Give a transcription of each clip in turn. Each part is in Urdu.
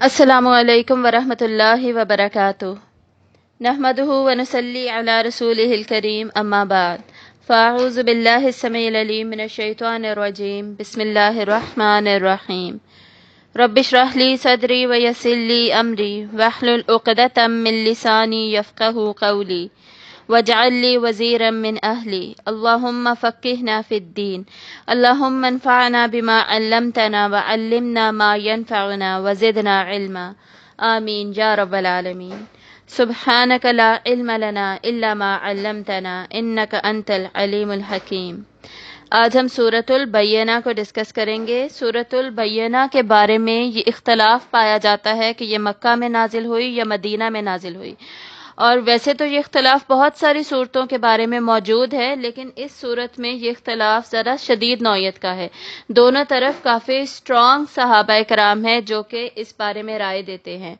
السلام علیکم ورحمۃ اللہ وبرکاتہ۔ نحمدہ ونصلی علی رسولہ الکریم، اما بعد، فاعوذ باللہ السمیع العلیم من الشیطان الرجیم، بسم اللہ الرحمن الرحیم۔ رب اشرح لی صدری ویسر لی امری واحلل عقدۃ من لسانی یفقہوا قولی واجعل لی وزیرا من اہلی، اللہم فقہنا فی الدین، اللہم انفعنا بما علمتنا وعلمنا ما ینفعنا وزدنا علما، آمین یا رب العالمین۔ سبحانک لا علم لنا الا ما علمتنا انک انت العلیم الحکیم۔ آج ہم سورۃ البینہ کو ڈسکس کریں گے۔ سورۃ البینہ کے بارے میں یہ اختلاف پایا جاتا ہے کہ یہ مکہ میں نازل ہوئی یا مدینہ میں نازل ہوئی، اور ویسے تو یہ اختلاف بہت ساری صورتوں کے بارے میں موجود ہے، لیکن اس صورت میں یہ اختلاف ذرا شدید نوعیت کا ہے۔ دونوں طرف کافی اسٹرانگ صحابہ کرام ہیں جو کہ اس بارے میں رائے دیتے ہیں،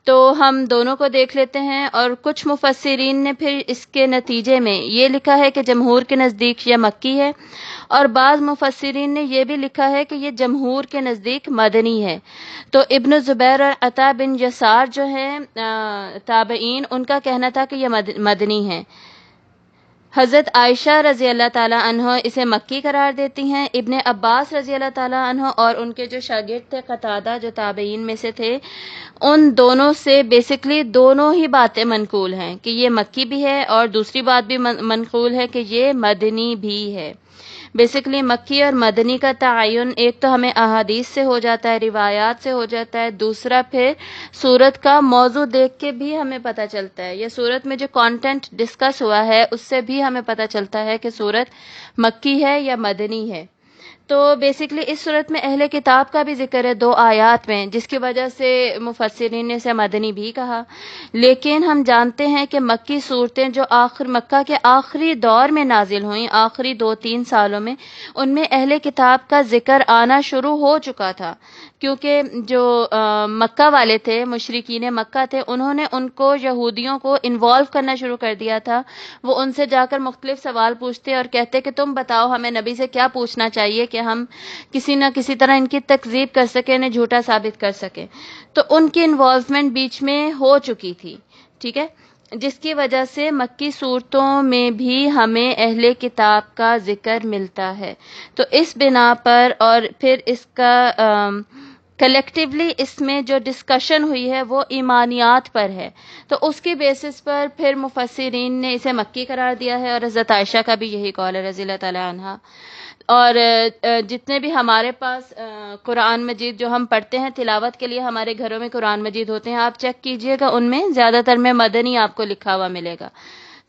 تو ہم دونوں کو دیکھ لیتے ہیں۔ اور کچھ مفسرین نے پھر اس کے نتیجے میں یہ لکھا ہے کہ جمہور کے نزدیک یہ مکی ہے، اور بعض مفسرین نے یہ بھی لکھا ہے کہ یہ جمہور کے نزدیک مدنی ہے۔ تو ابن زبیر اور عطا بن یسار جو ہیں تابعین، ان کا کہنا تھا کہ یہ مدنی ہے۔ حضرت عائشہ رضی اللہ تعالیٰ عنہ اسے مکی قرار دیتی ہیں۔ ابن عباس رضی اللہ تعالیٰ عنہ اور ان کے جو شاگرد تھے قتادہ، جو تابعین میں سے تھے، ان دونوں سے بیسکلی دونوں ہی باتیں منقول ہیں کہ یہ مکی بھی ہے، اور دوسری بات بھی منقول ہے کہ یہ مدنی بھی ہے۔ بیسکلی مکی اور مدنی کا تعین ایک تو ہمیں احادیث سے ہو جاتا ہے، روایات سے ہو جاتا ہے، دوسرا پھر سورت کا موضوع دیکھ کے بھی ہمیں پتہ چلتا ہے، یا سورت میں جو کانٹینٹ ڈسکس ہوا ہے اس سے بھی ہمیں پتہ چلتا ہے کہ سورت مکی ہے یا مدنی ہے۔ تو بیسکلی اس صورت میں اہل کتاب کا بھی ذکر ہے 2 آیات میں، جس کی وجہ سے مفسرین نے اسے مدنی بھی کہا۔ لیکن ہم جانتے ہیں کہ مکی صورتیں جو مکہ کے آخری دور میں نازل ہوئیں، آخری 2-3 سالوں میں، ان میں اہل کتاب کا ذکر آنا شروع ہو چکا تھا، کیونکہ جو مکہ والے تھے، مشرکین مکہ تھے، انہوں نے ان کو، یہودیوں کو انوالو کرنا شروع کر دیا تھا۔ وہ ان سے جا کر مختلف سوال پوچھتے اور کہتے کہ تم بتاؤ ہمیں نبی سے کیا پوچھنا چاہیے کہ ہم کسی نہ کسی طرح ان کی تکذیب کر سکیں، انہیں جھوٹا ثابت کر سکیں۔ تو ان کی انوالومنٹ بیچ میں ہو چکی تھی، ٹھیک ہے، جس کی وجہ سے مکی صورتوں میں بھی ہمیں اہل کتاب کا ذکر ملتا ہے۔ تو اس بنا پر، اور پھر اس کا کلیکٹیولی اس میں جو ڈسکشن ہوئی ہے وہ ایمانیات پر ہے، تو اس کی بیسس پر پھر مفسرین نے اسے مکی قرار دیا ہے، اور حضرت عائشہ کا بھی یہی قول ہے رضی اللہ تعالیٰ عنہا۔ اور جتنے بھی ہمارے پاس قرآن مجید جو ہم پڑھتے ہیں تلاوت کے لیے، ہمارے گھروں میں قرآن مجید ہوتے ہیں، آپ چیک کیجئے گا ان میں زیادہ تر میں مدنی آپ کو لکھا ہوا ملے گا۔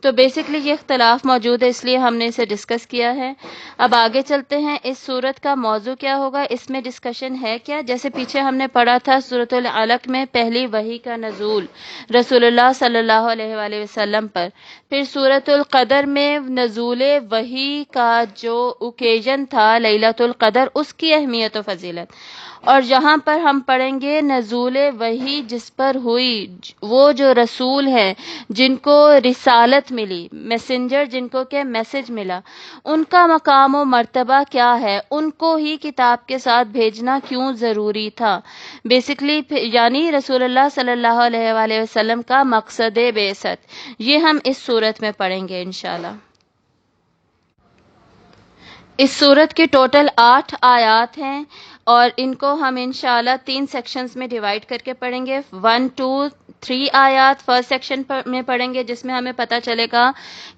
تو بیسکلی یہ اختلاف موجود ہے، اس لیے ہم نے اسے ڈسکس کیا ہے۔ اب آگے چلتے ہیں، اس صورت کا موضوع کیا ہوگا، اس میں ڈسکشن ہے کیا۔ جیسے پیچھے ہم نے پڑھا تھا سورۃ العلق میں پہلی وحی کا نزول رسول اللہ صلی اللہ علیہ وآلہ وسلم پر، پھر سورۃ القدر میں نزول وحی کا جو اوکیزن تھا لیلۃ القدر، اس کی اہمیت و فضیلت، اور یہاں پر ہم پڑھیں گے نزول وحی جس پر ہوئی، وہ جو رسول ہیں جن کو رسالت ملی، میسنجر جن کو کہ میسج ملا، ان کا مقام و مرتبہ کیا ہے، ان کو ہی کتاب کے ساتھ بھیجنا کیوں ضروری تھا، بیسکلی یعنی رسول اللہ صلی اللہ علیہ وآلہ وسلم کا مقصد بعثت، یہ ہم اس صورت میں پڑھیں گے انشاءاللہ۔ اس صورت کی ٹوٹل 8 آیات ہیں، اور ان کو ہم انشاءاللہ 3 سیکشنز میں ڈیوائیڈ کر کے پڑھیں گے۔ 1 2 3 آیات فرسٹ سیکشن میں پڑھیں گے، جس میں ہمیں پتہ چلے گا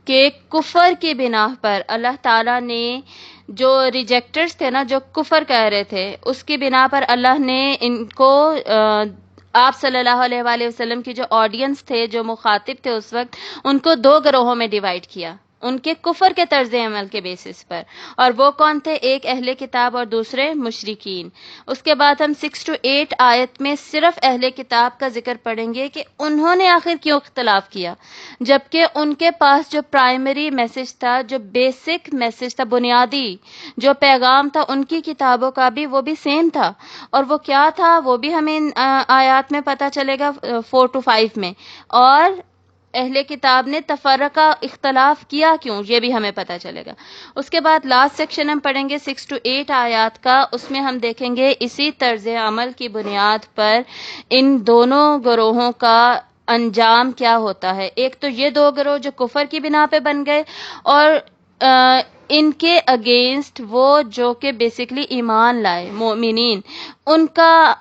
کہ کفر کی بنا پر اللہ تعالیٰ نے جو ریجیکٹرز تھے نا، جو کفر کہہ رہے تھے، اس کی بنا پر اللہ نے ان کو آپ صلی اللہ علیہ وآلہ وسلم کی جو آڈینس تھے، جو مخاطب تھے اس وقت، ان کو 2 گروہوں میں ڈیوائیڈ کیا، ان کے کفر کے طرز عمل کے بیسس پر، اور وہ کون تھے؟ ایک اہل کتاب اور دوسرے مشرکین۔ اس کے بعد ہم 6 to 8 آیت میں صرف اہل کتاب کا ذکر پڑھیں گے کہ انہوں نے آخر کیوں اختلاف کیا، جبکہ ان کے پاس جو پرائمری میسج تھا، جو بیسک میسج تھا، بنیادی جو پیغام تھا ان کی کتابوں کا بھی، وہ بھی سیم تھا، اور وہ کیا تھا وہ بھی ہمیں آیات میں پتہ چلے گا 4 to 5 میں۔ اور اہل کتاب نے تفرقہ اختلاف کیا کیوں، یہ بھی ہمیں پتہ چلے گا۔ اس کے بعد لاسٹ سیکشن ہم پڑھیں گے 6 to 8 آیات کا، اس میں ہم دیکھیں گے اسی طرز عمل کی بنیاد پر ان دونوں گروہوں کا انجام کیا ہوتا ہے۔ ایک تو یہ دو گروہ جو کفر کی بنا پہ بن گئے، اور ان کے اگینسٹ وہ جو کہ بیسیکلی ایمان لائے مومنین، ان کا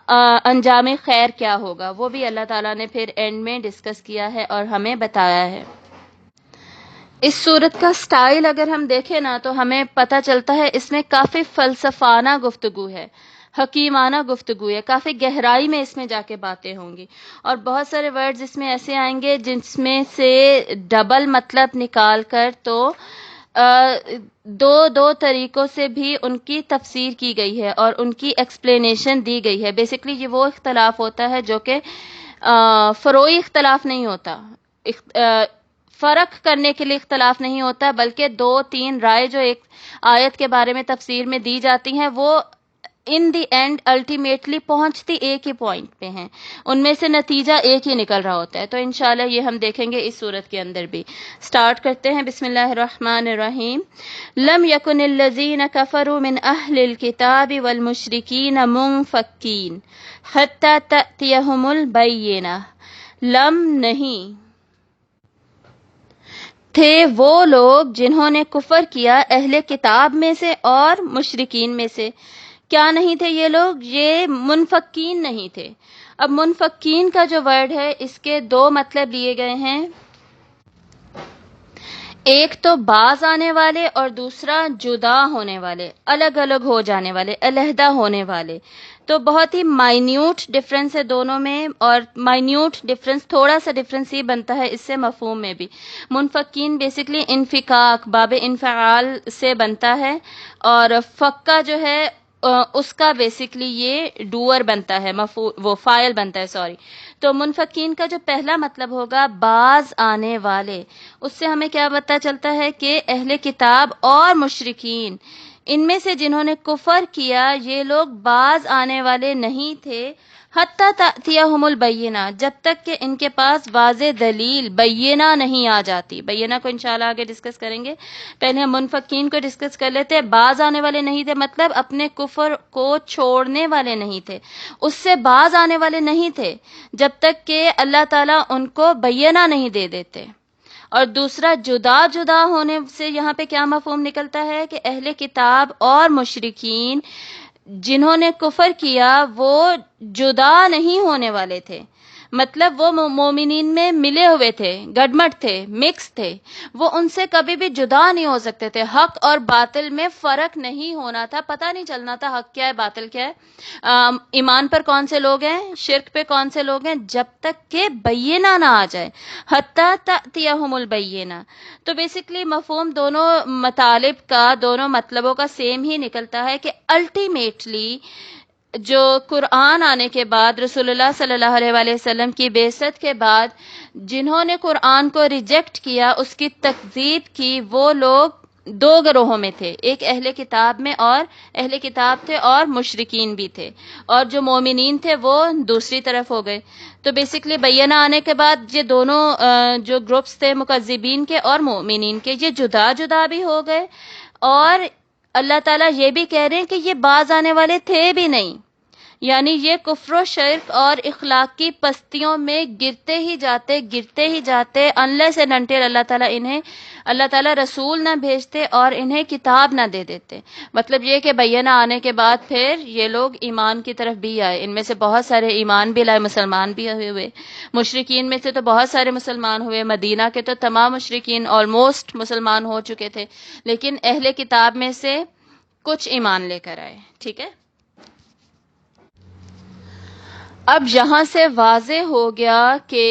انجام خیر کیا ہوگا، وہ بھی اللہ تعالیٰ نے پھر اینڈ میں ڈسکس کیا ہے اور ہمیں بتایا ہے۔ اس صورت کا سٹائل اگر ہم دیکھیں نا تو ہمیں پتہ چلتا ہے اس میں کافی فلسفانہ گفتگو ہے، حکیمانہ گفتگو ہے، کافی گہرائی میں اس میں جا کے باتیں ہوں گی، اور بہت سارے ورڈز اس میں ایسے آئیں گے جس میں سے ڈبل مطلب نکال کر تو دو طریقوں سے بھی ان کی تفسیر کی گئی ہے اور ان کی ایکسپلینیشن دی گئی ہے۔ بیسیکلی یہ وہ اختلاف ہوتا ہے جو کہ فروعی اختلاف نہیں ہوتا، فرق کرنے کے لیے اختلاف نہیں ہوتا، بلکہ 2-3 رائے جو ایک آیت کے بارے میں تفسیر میں دی جاتی ہیں وہ ان دی اینڈ الٹیمیٹلی پہنچتی ایک ہی پوائنٹ پہ ہیں، ان میں سے نتیجہ ایک ہی نکل رہا ہوتا ہے۔ تو انشاءاللہ یہ ہم دیکھیں گے اس صورت کے اندر بھی۔ سٹارٹ کرتے ہیں، بسم اللہ الرحمن الرحیم۔ لم یکن الذین کفروا من اہل الکتاب والمشرکین منفکین حتی تأتیہم البینہ۔ لم نہیں تھے وہ لوگ جنہوں نے کفر کیا اہل کتاب میں سے اور مشرکین میں سے۔ کیا نہیں تھے یہ لوگ؟ یہ منفکین نہیں تھے۔ اب منفکین کا جو ورڈ ہے اس کے 2 مطلب لیے گئے ہیں، ایک تو باز آنے والے اور دوسرا جدا ہونے والے، الگ الگ ہو جانے والے، علیحدہ ہونے والے۔ تو بہت ہی مائنیوٹ ڈفرنس ہے دونوں میں، اور مائنیوٹ ڈفرنس، تھوڑا سا ڈفرنس ہی بنتا ہے اس سے مفہوم میں بھی۔ منفکین بیسیکلی انفکاک، باب انفعال سے بنتا ہے، اور فکا جو ہے اس کا بیسیکلی یہ ڈوور بنتا ہے، وہ فاعل بنتا ہے، سوری۔ تو منفکین کا جو پہلا مطلب ہوگا باز آنے والے، اس سے ہمیں کیا پتہ چلتا ہے کہ اہل کتاب اور مشرکین، ان میں سے جنہوں نے کفر کیا یہ لوگ باز آنے والے نہیں تھے، حتی تأتیہم البینہ، جب تک کہ ان کے پاس واضح دلیل بینہ نہیں آ جاتی۔ بینہ کو انشاءاللہ آگے ڈسکس کریں گے، پہلے ہم منفکین کو ڈسکس کر لیتے ہیں۔ باز آنے والے نہیں تھے مطلب اپنے کفر کو چھوڑنے والے نہیں تھے، اس سے باز آنے والے نہیں تھے جب تک کہ اللہ تعالیٰ ان کو بینہ نہیں دے دیتے۔ اور دوسرا جدا ہونے سے یہاں پہ کیا مفہوم نکلتا ہے کہ اہل کتاب اور مشرکین جنہوں نے کفر کیا وہ جدا نہیں ہونے والے تھے، مطلب وہ مومنین میں ملے ہوئے تھے، گڈمٹ تھے، مکس تھے، وہ ان سے کبھی بھی جدا نہیں ہو سکتے تھے۔ حق اور باطل میں فرق نہیں ہونا تھا، پتہ نہیں چلنا تھا حق کیا ہے باطل کیا ہے، ایمان پر کون سے لوگ ہیں، شرک پہ کون سے لوگ ہیں، جب تک کہ بینہ نہ آ جائے، حتی تأتیہم البینہ۔ تو بیسیکلی مفہوم دونوں مطالب کا، دونوں مطلبوں کا سیم ہی نکلتا ہے کہ الٹیمیٹلی جو قرآن آنے کے بعد، رسول اللہ صلی اللہ علیہ وآلہ وسلم کی بعثت کے بعد جنہوں نے قرآن کو ریجیکٹ کیا، اس کی تکذیب کی، وہ لوگ 2 گروہوں میں تھے، ایک اہل کتاب میں، اور اہل کتاب تھے اور مشرکین بھی تھے، اور جو مومنین تھے وہ دوسری طرف ہو گئے۔ تو بیسیکلی بینہ آنے کے بعد یہ دونوں جو گروپس تھے مکذبین کے اور مومنین کے، یہ جدا جدا بھی ہو گئے، اور اللہ تعالیٰ یہ بھی کہہ رہے ہیں کہ یہ باز آنے والے تھے بھی نہیں، یعنی یہ کفر و شرک اور اخلاقی پستیوں میں گرتے ہی جاتے unless and until اللہ تعالیٰ رسول نہ بھیجتے اور انہیں کتاب نہ دے دیتے۔ مطلب یہ کہ بینہ آنے کے بعد پھر یہ لوگ ایمان کی طرف بھی آئے، ان میں سے بہت سارے ایمان بھی لائے، مسلمان بھی ہوئے، مشرکین میں سے تو بہت سارے مسلمان ہوئے، مدینہ کے تو تمام مشرکین آلموسٹ مسلمان ہو چکے تھے، لیکن اہل کتاب میں سے کچھ ایمان لے کر آئے۔ ٹھیک ہے، اب یہاں سے واضح ہو گیا کہ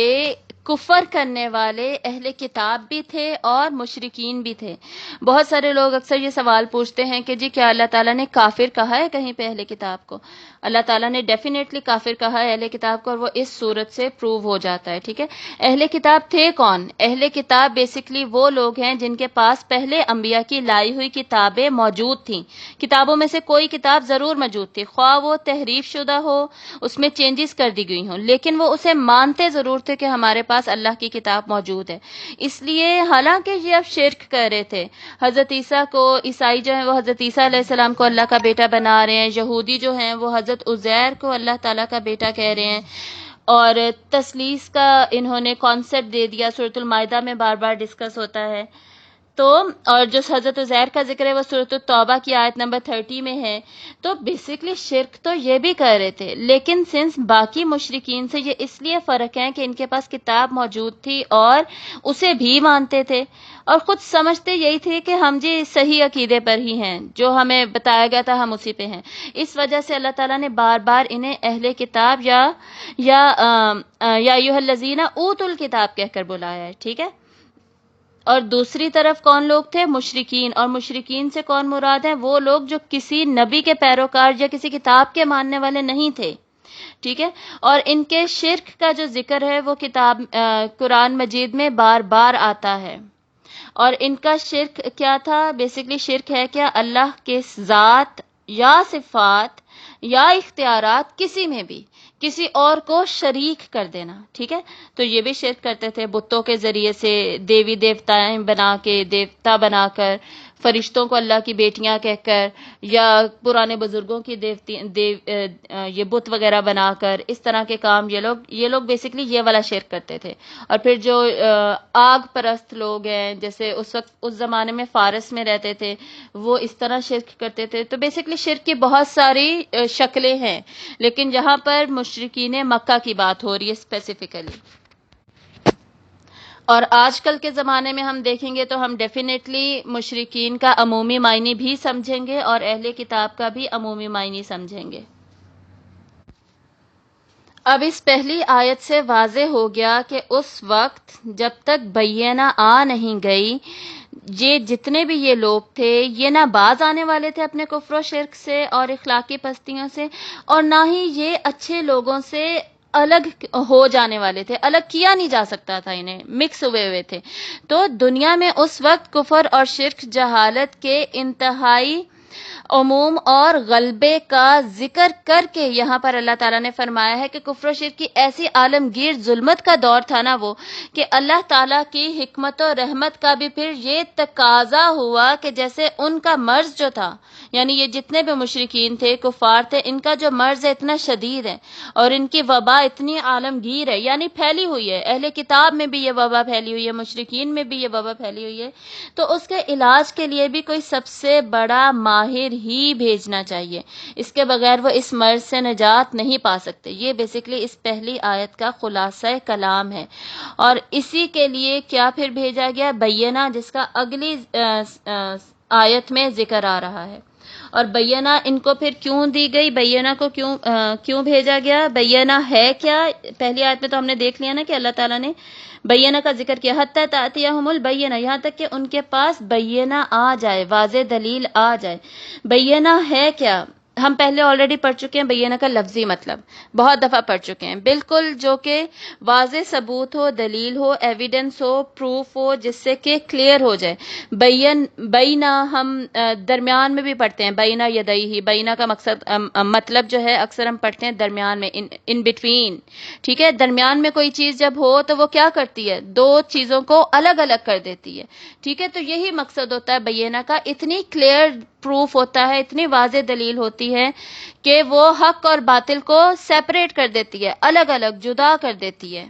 کفر کرنے والے اہل کتاب بھی تھے اور مشرکین بھی تھے۔ بہت سارے لوگ اکثر یہ سوال پوچھتے ہیں کہ جی کیا اللہ تعالیٰ نے کافر کہا ہے کہیں پہ اہل کتاب کو؟ اللہ تعالیٰ نے ڈیفینیٹلی کافر کہا ہے اہل کتاب کو، اور وہ اس صورت سے پروو ہو جاتا ہے. ٹھیک ہے، اہل کتاب تھے کون؟ اہل کتاب بیسکلی وہ لوگ ہیں جن کے پاس پہلے انبیاء کی لائی ہوئی کتابیں موجود تھیں. کتابوں میں سے کوئی کتاب ضرور موجود تھی، خواہ وہ تحریف شدہ ہو، اس میں چینجز کر دی گئی ہوں، لیکن وہ اسے مانتے ضرور تھے کہ ہمارے پاس اللہ کی کتاب موجود ہے. اس لیے حالانکہ یہ اب شرک کر رہے تھے، حضرت عیسیٰ کو، عیسائی جو ہیں وہ حضرت عیسیٰ علیہ السلام کو اللہ کا بیٹا بنا رہے ہیں، یہودی جو ہیں وہ حضرت عزیر کو اللہ تعالیٰ کا بیٹا کہہ رہے ہیں، اور تثلیث کا انہوں نے کانسیپٹ دے دیا، سورۃ المائدہ میں بار بار ڈسکس ہوتا ہے. تو اور جو حضرت عزیر کا ذکر ہے وہ سورۃ التوبہ کی آیت نمبر 30 میں ہے. تو بیسکلی شرک تو یہ بھی کر رہے تھے، لیکن سنس باقی مشرکین سے یہ اس لیے فرق ہے کہ ان کے پاس کتاب موجود تھی اور اسے بھی مانتے تھے، اور خود سمجھتے یہی تھے کہ ہم جی صحیح عقیدے پر ہی ہیں، جو ہمیں بتایا گیا تھا ہم اسی پہ ہیں. اس وجہ سے اللہ تعالیٰ نے بار بار انہیں اہل کتاب یا ایھا الذین اوتوا الکتاب کہہ کر بلایا ہے. ٹھیک ہے، اور دوسری طرف کون لوگ تھے؟ مشرکین. اور مشرکین سے کون مراد ہیں؟ وہ لوگ جو کسی نبی کے پیروکار یا کسی کتاب کے ماننے والے نہیں تھے. ٹھیک ہے، اور ان کے شرک کا جو ذکر ہے وہ کتاب قرآن مجید میں بار بار آتا ہے. اور ان کا شرک کیا تھا؟ بیسکلی شرک ہے کیا؟ اللہ کے ذات یا صفات یا اختیارات کسی میں بھی کسی اور کو شریک کر دینا. ٹھیک ہے، تو یہ بھی شرک کرتے تھے بتوں کے ذریعے سے، دیوی دیوتائیں بنا کے، دیوتا بنا کر، فرشتوں کو اللہ کی بیٹیاں کہہ کر، یا پرانے بزرگوں کی یہ بت وغیرہ بنا کر، اس طرح کے کام یہ لوگ بیسکلی یہ والا شرک کرتے تھے. اور پھر جو آگ پرست لوگ ہیں، جیسے اس زمانے میں فارس میں رہتے تھے، وہ اس طرح شرک کرتے تھے. تو بیسکلی شرک کی بہت ساری شکلیں ہیں، لیکن یہاں پر مشرکین مکہ کی بات ہو رہی ہے اسپیسیفکلی. اور آج کل کے زمانے میں ہم دیکھیں گے تو ہم ڈیفینیٹلی مشرکین کا عمومی معنی بھی سمجھیں گے اور اہل کتاب کا بھی عمومی معنی سمجھیں گے. اب اس پہلی آیت سے واضح ہو گیا کہ اس وقت جب تک بینہ آ نہیں گئی، یہ جتنے بھی یہ لوگ تھے یہ نہ باز آنے والے تھے اپنے کفر و شرک سے اور اخلاقی پستیوں سے، اور نہ ہی یہ اچھے لوگوں سے الگ ہو جانے والے تھے. الگ کیا نہیں جا سکتا تھا، انہیں مکس ہوئے تھے. تو دنیا میں اس وقت کفر اور شرک، جہالت کے انتہائی عموم اور غلبے کا ذکر کر کے یہاں پر اللہ تعالیٰ نے فرمایا ہے کہ کفر و شرک کی ایسی عالمگیر ظلمت کا دور تھا نا وہ، کہ اللہ تعالیٰ کی حکمت و رحمت کا بھی پھر یہ تقاضا ہوا کہ جیسے ان کا مرض جو تھا، یعنی یہ جتنے بھی مشرکین تھے، کفار تھے، ان کا جو مرض ہے اتنا شدید ہے اور ان کی وبا اتنی عالمگیر ہے، یعنی پھیلی ہوئی ہے. اہل کتاب میں بھی یہ وبا پھیلی ہوئی ہے، مشرکین میں بھی یہ وبا پھیلی ہوئی ہے. تو اس کے علاج کے لیے بھی کوئی سب سے بڑا ماہر ہی بھیجنا چاہیے، اس کے بغیر وہ اس مرض سے نجات نہیں پا سکتے. یہ بیسکلی اس پہلی آیت کا خلاصہ کلام ہے. اور اسی کے لیے کیا پھر بھیجا گیا؟ بینہ، جس کا اگلی آیت میں ذکر آ رہا ہے. اور بینہ ان کو پھر کیوں دی گئی؟ بینہ کو کیوں بھیجا گیا؟ بینہ ہے کیا؟ پہلی آیت میں تو ہم نے دیکھ لیا نا کہ اللہ تعالیٰ نے بینہ کا ذکر کیا، حتی تأتیہم البینہ، یہاں تک کہ ان کے پاس بینہ آ جائے، واضح دلیل آ جائے. بینہ ہے کیا؟ ہم پہلے آلریڈی پڑھ چکے ہیں بینہ کا لفظی مطلب، بہت دفعہ پڑھ چکے ہیں. بالکل جو کہ واضح ثبوت ہو، دلیل ہو، ایویڈنس ہو، پروف ہو، جس سے کہ کلیئر ہو جائے. بینہ ہم درمیان میں بھی پڑھتے ہیں، بینہ یدیہ. بینہ کا مطلب جو ہے اکثر ہم پڑھتے ہیں درمیان میں، ان بٹوین. ٹھیک ہے، درمیان میں کوئی چیز جب ہو تو وہ کیا کرتی ہے؟ دو چیزوں کو الگ الگ کر دیتی ہے. ٹھیک ہے، تو یہی مقصد ہوتا ہے بینہ کا. اتنی کلیئر پروف ہوتا ہے، اتنی واضح دلیل ہوتی ہے کہ وہ حق اور باطل کو سیپریٹ کر دیتی ہے، الگ الگ جدا کر دیتی ہے.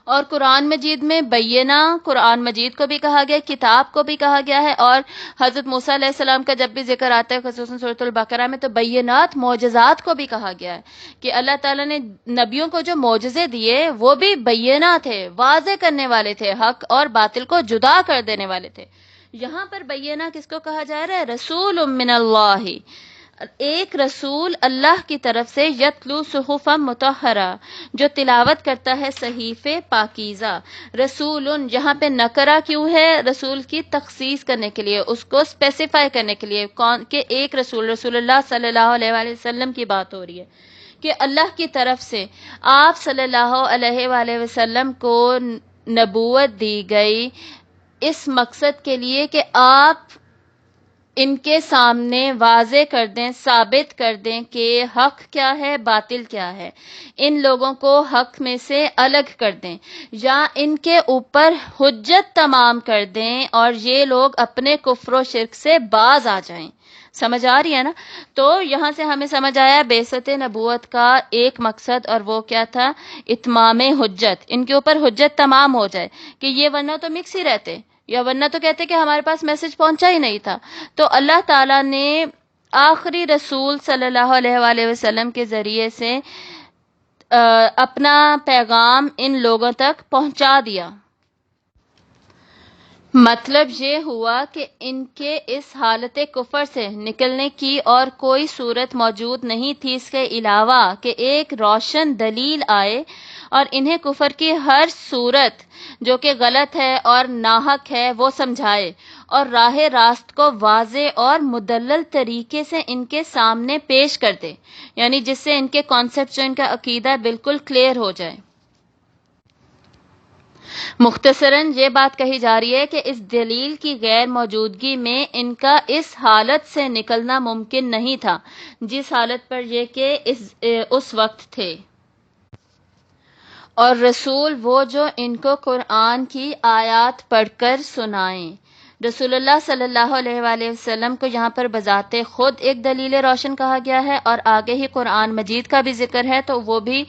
اور قرآن مجید میں بینہ، قرآن مجید کو بھی کہا گیا، کتاب کو بھی کہا گیا ہے. اور حضرت موسیٰ علیہ السلام کا جب بھی ذکر آتا ہے خصوصاً سورۃ البقرہ میں، تو بینات، معجزات کو بھی کہا گیا ہے کہ اللہ تعالیٰ نے نبیوں کو جو معجزے دیے وہ بھی بینہ تھے، واضح کرنے والے تھے، حق اور باطل کو جدا کر دینے والے تھے. یہاں پر بینہ کس کو کہا جا رہا ہے؟ رسول من اللہ، ایک رسول اللہ کی طرف سے یتلو صحفا مطہرہ، جو تلاوت کرتا ہے صحیفے پاکیزہ. رسول یہاں پہ نکرہ کیوں ہے؟ رسول کی تخصیص کرنے کے لیے، اس کو اسپیسیفائی کرنے کے لیے کون کہ ایک رسول اللہ صلی اللہ علیہ وآلہ وسلم کی بات ہو رہی ہے کہ اللہ کی طرف سے آپ صلی اللہ علیہ وآلہ وسلم کو نبوت دی گئی اس مقصد کے لیے کہ آپ ان کے سامنے واضح کر دیں، ثابت کر دیں کہ حق کیا ہے، باطل کیا ہے، ان لوگوں کو حق میں سے الگ کر دیں یا ان کے اوپر حجت تمام کر دیں اور یہ لوگ اپنے کفر و شرک سے باز آ جائیں. سمجھ آ رہی ہے نا؟ تو یہاں سے ہمیں سمجھ آیا بعثت نبوت کا ایک مقصد، اور وہ کیا تھا؟ اتمام حجت، ان کے اوپر حجت تمام ہو جائے کہ یہ ورنہ تو مکس ہی رہتے، یا ورنہ تو کہتے کہ ہمارے پاس میسج پہنچا ہی نہیں تھا. تو اللہ تعالیٰ نے آخری رسول صلی اللہ علیہ وآلہ وسلم کے ذریعے سے اپنا پیغام ان لوگوں تک پہنچا دیا. مطلب یہ ہوا کہ ان کے اس حالت کفر سے نکلنے کی اور کوئی صورت موجود نہیں تھی اس کے علاوہ کہ ایک روشن دلیل آئے اور انہیں کفر کی ہر صورت جو کہ غلط ہے اور ناحق ہے وہ سمجھائے اور راہ راست کو واضح اور مدلل طریقے سے ان کے سامنے پیش کر دے، یعنی جس سے ان کے کانسیپٹ جو ان کا عقیدہ بالکل کلیئر ہو جائے. مختصراً یہ بات کہی جا رہی ہے کہ اس دلیل کی غیر موجودگی میں ان کا اس حالت سے نکلنا ممکن نہیں تھا جس حالت پر یہ کہ اس وقت تھے. اور رسول وہ جو ان کو قرآن کی آیات پڑھ کر سنائیں. رسول اللہ صلی اللہ علیہ وآلہ وسلم کو یہاں پر بذات خود ایک دلیل روشن کہا گیا ہے، اور آگے ہی قرآن مجید کا بھی ذکر ہے تو وہ بھی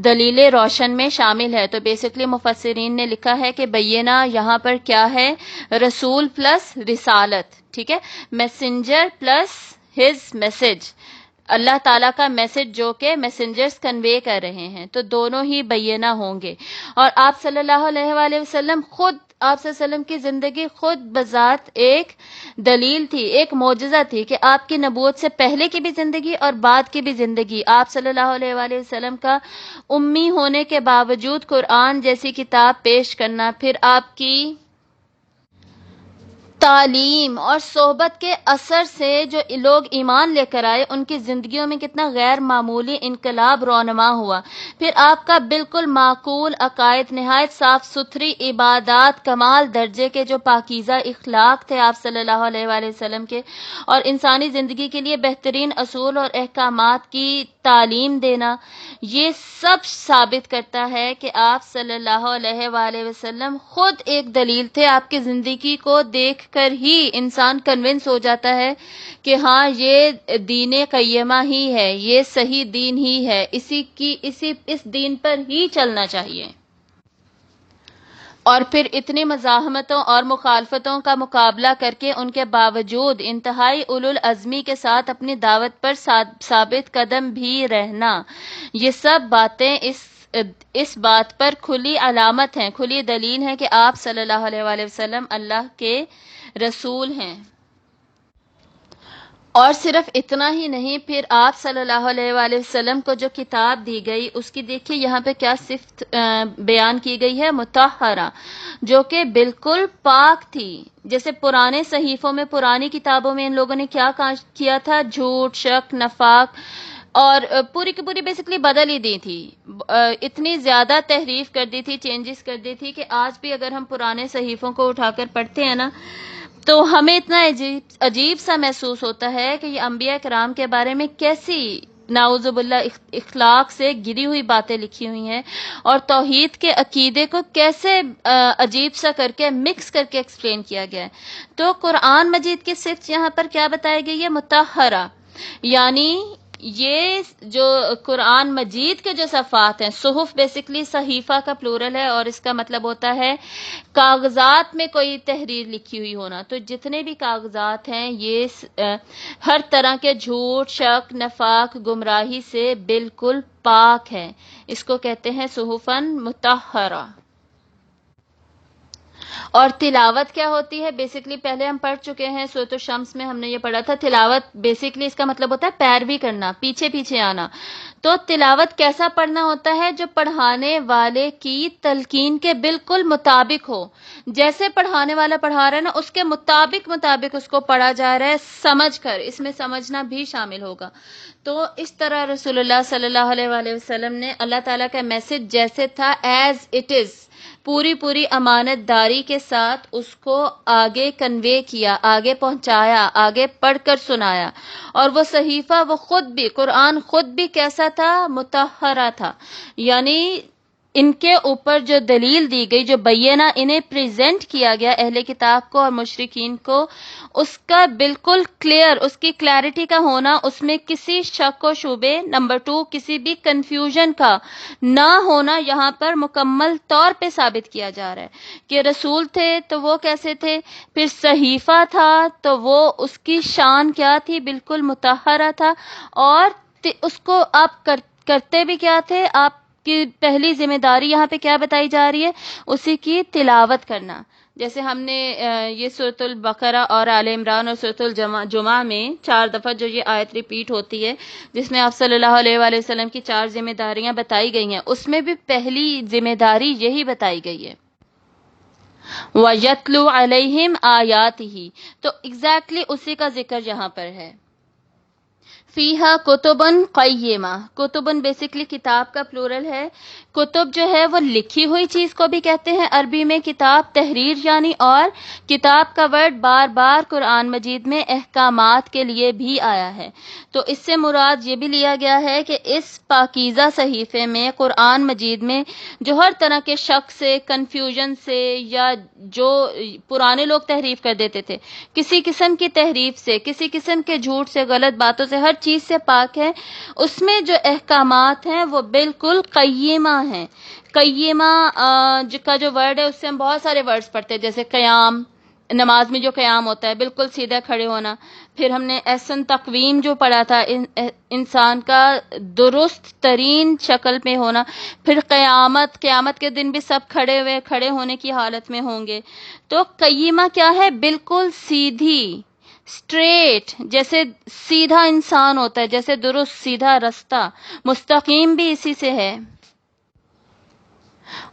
دلیل روشن میں شامل ہے. تو بیسکلی مفسرین نے لکھا ہے کہ بینہ یہاں پر کیا ہے؟ رسول پلس رسالت، ٹھیک ہے، میسنجر پلس ہز میسج، اللہ تعالیٰ کا میسج جو کہ میسنجرز کنوے کر رہے ہیں، تو دونوں ہی بینہ ہوں گے. اور آپ صلی اللہ علیہ وآلہ وسلم خود، آپ صلی اللہ علیہ وسلم کی زندگی خود بذات ایک دلیل تھی، ایک معجزہ تھی کہ آپ کی نبوت سے پہلے کی بھی زندگی اور بعد کی بھی زندگی، آپ صلی اللہ علیہ وآلہ وسلم کا امی ہونے کے باوجود قرآن جیسی کتاب پیش کرنا، پھر آپ کی تعلیم اور صحبت کے اثر سے جو لوگ ایمان لے کر آئے ان کی زندگیوں میں کتنا غیر معمولی انقلاب رونما ہوا. پھر آپ کا بالکل معقول عقائد، نہایت صاف ستھری عبادات، کمال درجے کے جو پاکیزہ اخلاق تھے آپ صلی اللہ علیہ وآلہ وسلم کے، اور انسانی زندگی کے لیے بہترین اصول اور احکامات کی تعلیم دینا، یہ سب ثابت کرتا ہے کہ آپ صلی اللہ علیہ وآلہ وسلم خود ایک دلیل تھے. آپ کی زندگی کو دیکھ کر ہی انسان کنونس ہو جاتا ہے کہ ہاں یہ دین قیمہ ہی ہے، یہ صحیح دین ہی ہے، اس دین پر ہی چلنا چاہیے. اور پھر اتنی مزاحمتوں اور مخالفتوں کا مقابلہ کر کے ان کے باوجود انتہائی اولو العزمی کے ساتھ اپنی دعوت پر ثابت قدم بھی رہنا، یہ سب باتیں اس بات پر کھلی علامت ہیں، کھلی دلیل ہیں کہ آپ صلی اللہ علیہ وآلہ وسلم اللہ کے رسول ہیں. اور صرف اتنا ہی نہیں، پھر آپ صلی اللہ علیہ وآلہ وسلم کو جو کتاب دی گئی اس کی دیکھیے یہاں پہ کیا صفت بیان کی گئی ہے؟ مطہرہ، جو کہ بالکل پاک تھی. جیسے پرانے صحیفوں میں، پرانی کتابوں میں ان لوگوں نے کیا کیا تھا؟ جھوٹ، شک، نفاق اور پوری کی پوری بیسکلی بدل ہی دی تھی، اتنی زیادہ تحریف کر دی تھی، چینجز کر دی تھی کہ آج بھی اگر ہم پرانے صحیفوں کو اٹھا کر پڑھتے ہیں نا تو ہمیں اتنا عجیب سا محسوس ہوتا ہے کہ یہ انبیاء کرام کے بارے میں کیسی نعوذ باللہ اخلاق سے گری ہوئی باتیں لکھی ہوئی ہیں، اور توحید کے عقیدے کو کیسے عجیب سا کر کے مکس کر کے ایکسپلین کیا گیا ہے. تو قرآن مجید کی صفت یہاں پر کیا بتائی گئی ہے؟ مطہرہ، یعنی یہ جو قرآن مجید کے جو صفحات ہیں، صحف بیسکلی صحیفہ کا پلورل ہے اور اس کا مطلب ہوتا ہے کاغذات میں کوئی تحریر لکھی ہوئی ہونا. تو جتنے بھی کاغذات ہیں یہ ہر طرح کے جھوٹ، شک، نفاق، گمراہی سے بالکل پاک ہے. اس کو کہتے ہیں صحفاً مطہرہ. اور تلاوت کیا ہوتی ہے؟ بیسکلی پہلے ہم پڑھ چکے ہیں سورۃ الشمس میں، ہم نے یہ پڑھا تھا تلاوت بیسکلی اس کا مطلب ہوتا ہے پیروی کرنا، پیچھے پیچھے آنا. تو تلاوت کیسا پڑھنا ہوتا ہے؟ جو پڑھانے والے کی تلقین کے بالکل مطابق ہو. جیسے پڑھانے والا پڑھا رہا ہے نا، اس کے مطابق اس کو پڑھا جا رہا ہے، سمجھ کر. اس میں سمجھنا بھی شامل ہوگا. تو اس طرح رسول اللہ صلی اللہ علیہ وآلہ وسلم نے اللہ تعالیٰ کا میسج جیسے تھا ایز اٹ از پوری امانت داری کے ساتھ اس کو آگے کنوے کیا، آگے پہنچایا، آگے پڑھ کر سنایا. اور وہ صحیفہ، وہ خود بھی قرآن خود بھی کیسا تھا؟ مطہرہ تھا. یعنی ان کے اوپر جو دلیل دی گئی، جو بینہ انہیں پریزنٹ کیا گیا اہل کتاب کو اور مشرکین کو، اس کا بالکل کلیئر، اس کی کلیئرٹی کا ہونا، اس میں کسی شک و شبے، نمبر 2 کسی بھی کنفیوژن کا نہ ہونا یہاں پر مکمل طور پہ ثابت کیا جا رہا ہے کہ رسول تھے تو وہ کیسے تھے، پھر صحیفہ تھا تو وہ اس کی شان کیا تھی؟ بالکل مطہرہ تھا. اور اس کو آپ کرتے بھی کیا تھے؟ آپ کی پہلی ذمہ داری یہاں پہ کیا بتائی جا رہی ہے؟ اسی کی تلاوت کرنا. جیسے ہم نے یہ سورۃ البقرہ اور آل عمران اور سورۃ الجمعہ میں 4 دفعہ جو یہ آیت ریپیٹ ہوتی ہے، جس میں آپ صلی اللہ علیہ وآلہ وسلم کی 4 ذمہ داریاں بتائی گئی ہیں، اس میں بھی پہلی ذمہ داری یہی بتائی گئی ہے، وَيَتْلُو عَلَيْهِمْ آيَاتِهِ. تو ایگزیکٹلی اسی کا ذکر یہاں پر ہے. فیہا کتبن قیمہ. کتبن بیسکلی کتاب کا پلورل ہے. کتب جو ہے وہ لکھی ہوئی چیز کو بھی کہتے ہیں عربی میں کتاب، تحریر یعنی. اور کتاب کا ورڈ بار بار قرآن مجید میں احکامات کے لیے بھی آیا ہے. تو اس سے مراد یہ بھی لیا گیا ہے کہ اس پاکیزہ صحیفے میں، قرآن مجید میں، جو ہر طرح کے شک سے، کنفیوژن سے، یا جو پرانے لوگ تحریف کر دیتے تھے، کسی قسم کی تحریف سے، کسی قسم کے جھوٹ سے، غلط باتوں سے، ہر چیز سے پاک ہے. اس میں جو احکامات ہیں وہ بالکل قیمہ ہیں. قیمہ کا جو ورڈ ہے اس سے ہم بہت سارے ورڈز پڑھتے ہیں، جیسے قیام، نماز میں جو قیام ہوتا ہے بالکل سیدھا کھڑے ہونا. پھر ہم نے احسن تقویم جو پڑھا تھا، انسان کا درست ترین شکل میں ہونا. پھر قیامت کے دن بھی سب کھڑے ہونے کی حالت میں ہوں گے. تو قیمہ کیا ہے؟ بالکل سیدھی، اسٹریٹ، جیسے سیدھا انسان ہوتا ہے، جیسے درست سیدھا رستہ. مستقیم بھی اسی سے ہے.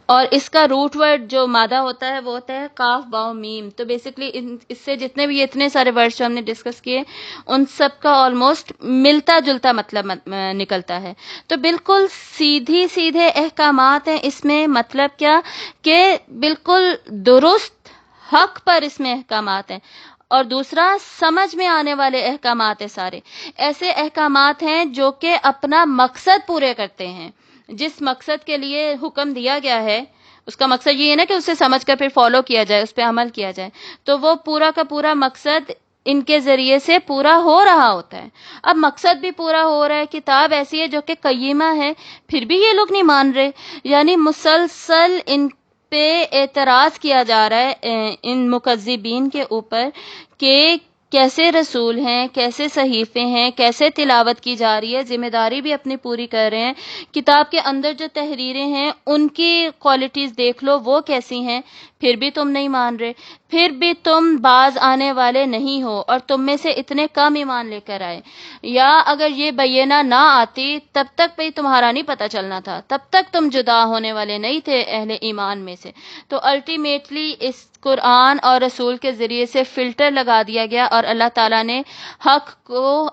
اور اس کا روٹ ورڈ جو مادہ ہوتا ہے وہ ہوتا ہے قاف باؤ میم. تو بیسکلی اس سے جتنے بھی اتنے سارے ورڈز جو ہم نے ڈسکس کیے، ان سب کا آلموسٹ ملتا جلتا مطلب نکلتا ہے. تو بالکل سیدھے احکامات ہیں اس میں. مطلب کیا کہ بالکل درست حق پر اس میں احکامات ہیں. اور دوسرا، سمجھ میں آنے والے احکامات ہیں. سارے ایسے احکامات ہیں جو کہ اپنا مقصد پورے کرتے ہیں. جس مقصد کے لیے حکم دیا گیا ہے، اس کا مقصد یہ ہے نا کہ اسے سمجھ کر پھر فالو کیا جائے، اس پہ عمل کیا جائے. تو وہ پورا کا پورا مقصد ان کے ذریعے سے پورا ہو رہا ہوتا ہے. اب مقصد بھی پورا ہو رہا ہے. کتاب ایسی ہے جو کہ قیمہ ہے، پھر بھی یہ لوگ نہیں مان رہے. یعنی مسلسل ان پہ اعتراض کیا جا رہا ہے ان مکذبین کے اوپر کہ کیسے رسول ہیں، کیسے صحیفے ہیں، کیسے تلاوت کی جا رہی ہے. ذمہ داری بھی اپنی پوری کر رہے ہیں. کتاب کے اندر جو تحریریں ہیں ان کی کوالٹیز دیکھ لو وہ کیسی ہیں، پھر بھی تم نہیں مان رہے. پھر بھی تم باز آنے والے نہیں ہو، اور تم میں سے اتنے کم ایمان لے کر آئے. یا اگر یہ بینہ نہ آتی تب تک بھی تمہارا نہیں پتہ چلنا تھا، تب تک تم جدا ہونے والے نہیں تھے اہل ایمان میں سے. تو الٹیمیٹلی اس قرآن اور رسول کے ذریعے سے فلٹر لگا دیا گیا، اور اللہ تعالیٰ نے حق کو،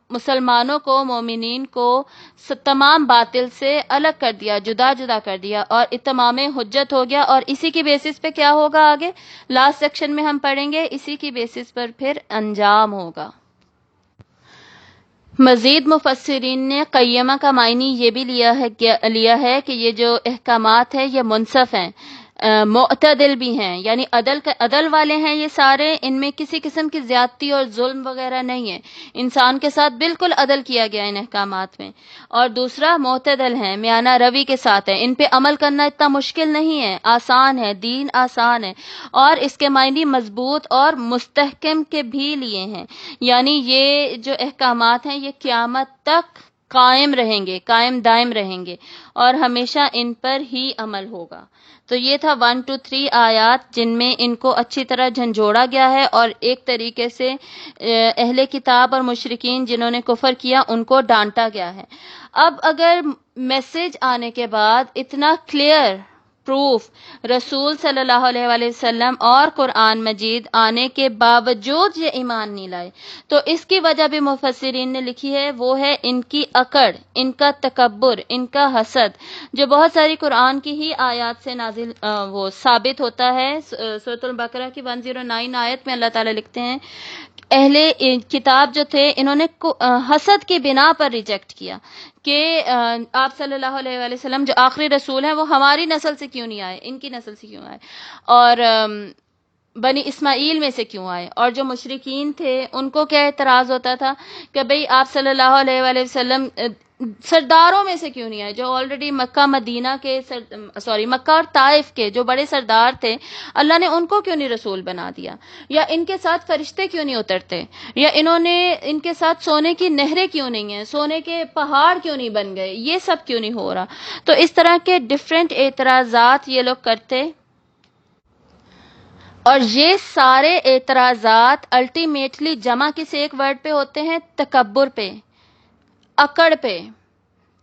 مسلمانوں کو، مومنین کو تمام باطل سے الگ کر دیا، جدا کر دیا، اور اتمام حجت ہو گیا. اور اسی کی بیسس پہ کیا ہوگا آگے لاسٹ سیکشن میں ہم پڑھیں گے، اسی کی بیسس پر پھر انجام ہوگا. مزید مفسرین نے قیمہ کا معنی یہ بھی لیا ہے کہ یہ جو احکامات ہیں یہ منصف ہیں، معتدل بھی ہیں، یعنی عدل والے ہیں. یہ سارے ان میں کسی قسم کی زیادتی اور ظلم وغیرہ نہیں ہے. انسان کے ساتھ بالکل عدل کیا گیا ان احکامات میں. اور دوسرا، معتدل ہیں، میانہ روی کے ساتھ ہیں. ان پہ عمل کرنا اتنا مشکل نہیں ہے، آسان ہے، دین آسان ہے. اور اس کے معنی مضبوط اور مستحکم کے بھی لیے ہیں. یعنی یہ جو احکامات ہیں یہ قیامت تک قائم رہیں گے، قائم دائم رہیں گے اور ہمیشہ ان پر ہی عمل ہوگا۔ تو یہ تھا 1 to 3 آیات جن میں ان کو اچھی طرح جھنجھوڑا گیا ہے اور ایک طریقے سے اہل کتاب اور مشرکین جنہوں نے کفر کیا ان کو ڈانٹا گیا ہے۔ اب اگر میسج آنے کے بعد اتنا کلیئر پروف رسول صلی اللہ علیہ وآلہ وسلم اور قرآن مجید آنے کے باوجود یہ ایمان نہیں لائے، تو اس کی وجہ بھی مفسرین نے لکھی ہے، وہ ہے ان کی اکڑ، ان کا تکبر، ان کا حسد، جو بہت ساری قرآن کی ہی آیات سے نازل وہ ثابت ہوتا ہے۔ سورۃ البقرہ کی 109 آیت میں اللہ تعالیٰ لکھتے ہیں اہل کتاب جو تھے انہوں نے حسد کی بنا پر ریجیکٹ کیا کہ آپ صلی اللہ علیہ وآلہ وسلم جو آخری رسول ہیں وہ ہماری نسل سے کیوں نہیں آئے، ان کی نسل سے کیوں آئے، اور بنی اسماعیل میں سے کیوں آئے۔ اور جو مشرکین تھے ان کو کیا اعتراض ہوتا تھا کہ بھئی آپ صلی اللہ علیہ وآلہ وسلم سرداروں میں سے کیوں نہیں آئے، جو آلریڈی مکہ مدینہ کے مکہ اور طائف کے جو بڑے سردار تھے اللہ نے ان کو کیوں نہیں رسول بنا دیا، یا ان کے ساتھ فرشتے کیوں نہیں اترتے، یا انہوں نے ان کے ساتھ سونے کی نہریں کیوں نہیں ہیں، سونے کے پہاڑ کیوں نہیں بن گئے، یہ سب کیوں نہیں ہو رہا۔ تو اس طرح کے ڈیفرنٹ اعتراضات یہ لوگ کرتے، اور یہ سارے اعتراضات الٹیمیٹلی جمع کس ایک ورڈ پہ ہوتے ہیں؟ تکبر پہ، اکڑ پہ۔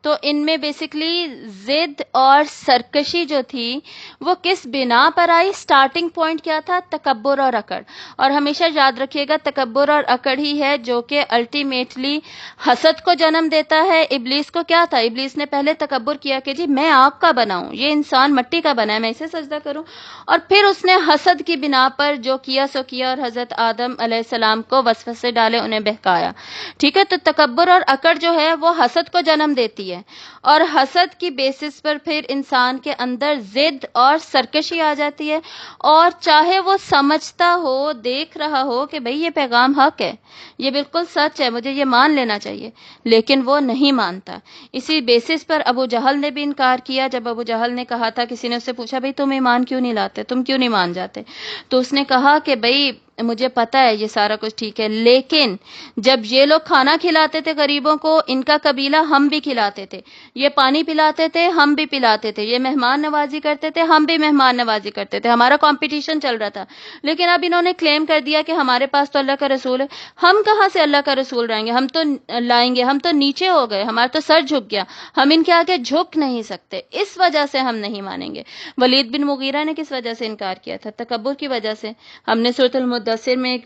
تو ان میں بیسکلی ضد اور سرکشی جو تھی وہ کس بنا پر آئی؟ سٹارٹنگ پوائنٹ کیا تھا؟ تکبر اور اکڑ۔ اور ہمیشہ یاد رکھیے گا تکبر اور اکڑ ہی ہے جو کہ الٹیمیٹلی حسد کو جنم دیتا ہے۔ ابلیس کو کیا تھا؟ ابلیس نے پہلے تکبر کیا کہ جی میں آگ کا بنا ہوں، یہ انسان مٹی کا بنا ہے، میں اسے سجدہ کروں، اور پھر اس نے حسد کی بنا پر جو کیا سو کیا اور حضرت آدم علیہ السلام کو وسوسے ڈالے، انہیں بہکایا۔ ٹھیک ہے، تو تکبر اور اکڑ جو ہے وہ حسد کو جنم دیتی ہے، اور حسد کی بیسس پر پھر انسان کے اندر ضد اور سرکشی آ جاتی ہے، اور چاہے وہ سمجھتا ہو، دیکھ رہا ہو کہ بھئی یہ پیغام حق ہے، یہ بالکل سچ ہے، مجھے یہ مان لینا چاہیے، لیکن وہ نہیں مانتا۔ اسی بیسس پر ابو جہل نے بھی انکار کیا۔ جب ابو جہل نے کہا تھا، کسی نے اس سے پوچھا بھئی تم ایمان کیوں نہیں لاتے، تم کیوں نہیں مان جاتے، تو اس نے کہا کہ بھئی مجھے پتا ہے یہ سارا کچھ ٹھیک ہے، لیکن جب یہ لوگ کھانا کھلاتے تھے غریبوں کو، ان کا قبیلہ ہم بھی کھلاتے تھے، یہ پانی پلاتے تھے ہم بھی پلاتے تھے، یہ مہمان نوازی کرتے تھے ہم بھی مہمان نوازی کرتے تھے، ہمارا کمپٹیشن چل رہا تھا۔ لیکن اب انہوں نے کلیم کر دیا کہ ہمارے پاس تو اللہ کا رسول ہے، ہم کہاں سے اللہ کا رسول لائیں گے، ہم تو لائیں گے، ہم تو نیچے ہو گئے، ہمارا تو سر جھک گیا، ہم ان کے آگے جھک نہیں سکتے، اس وجہ سے ہم نہیں مانیں گے۔ ولید بن مغیرہ نے کس وجہ سے انکار کیا تھا؟ تکبر کی وجہ سے۔ ہم نے سورۃ المدثر میں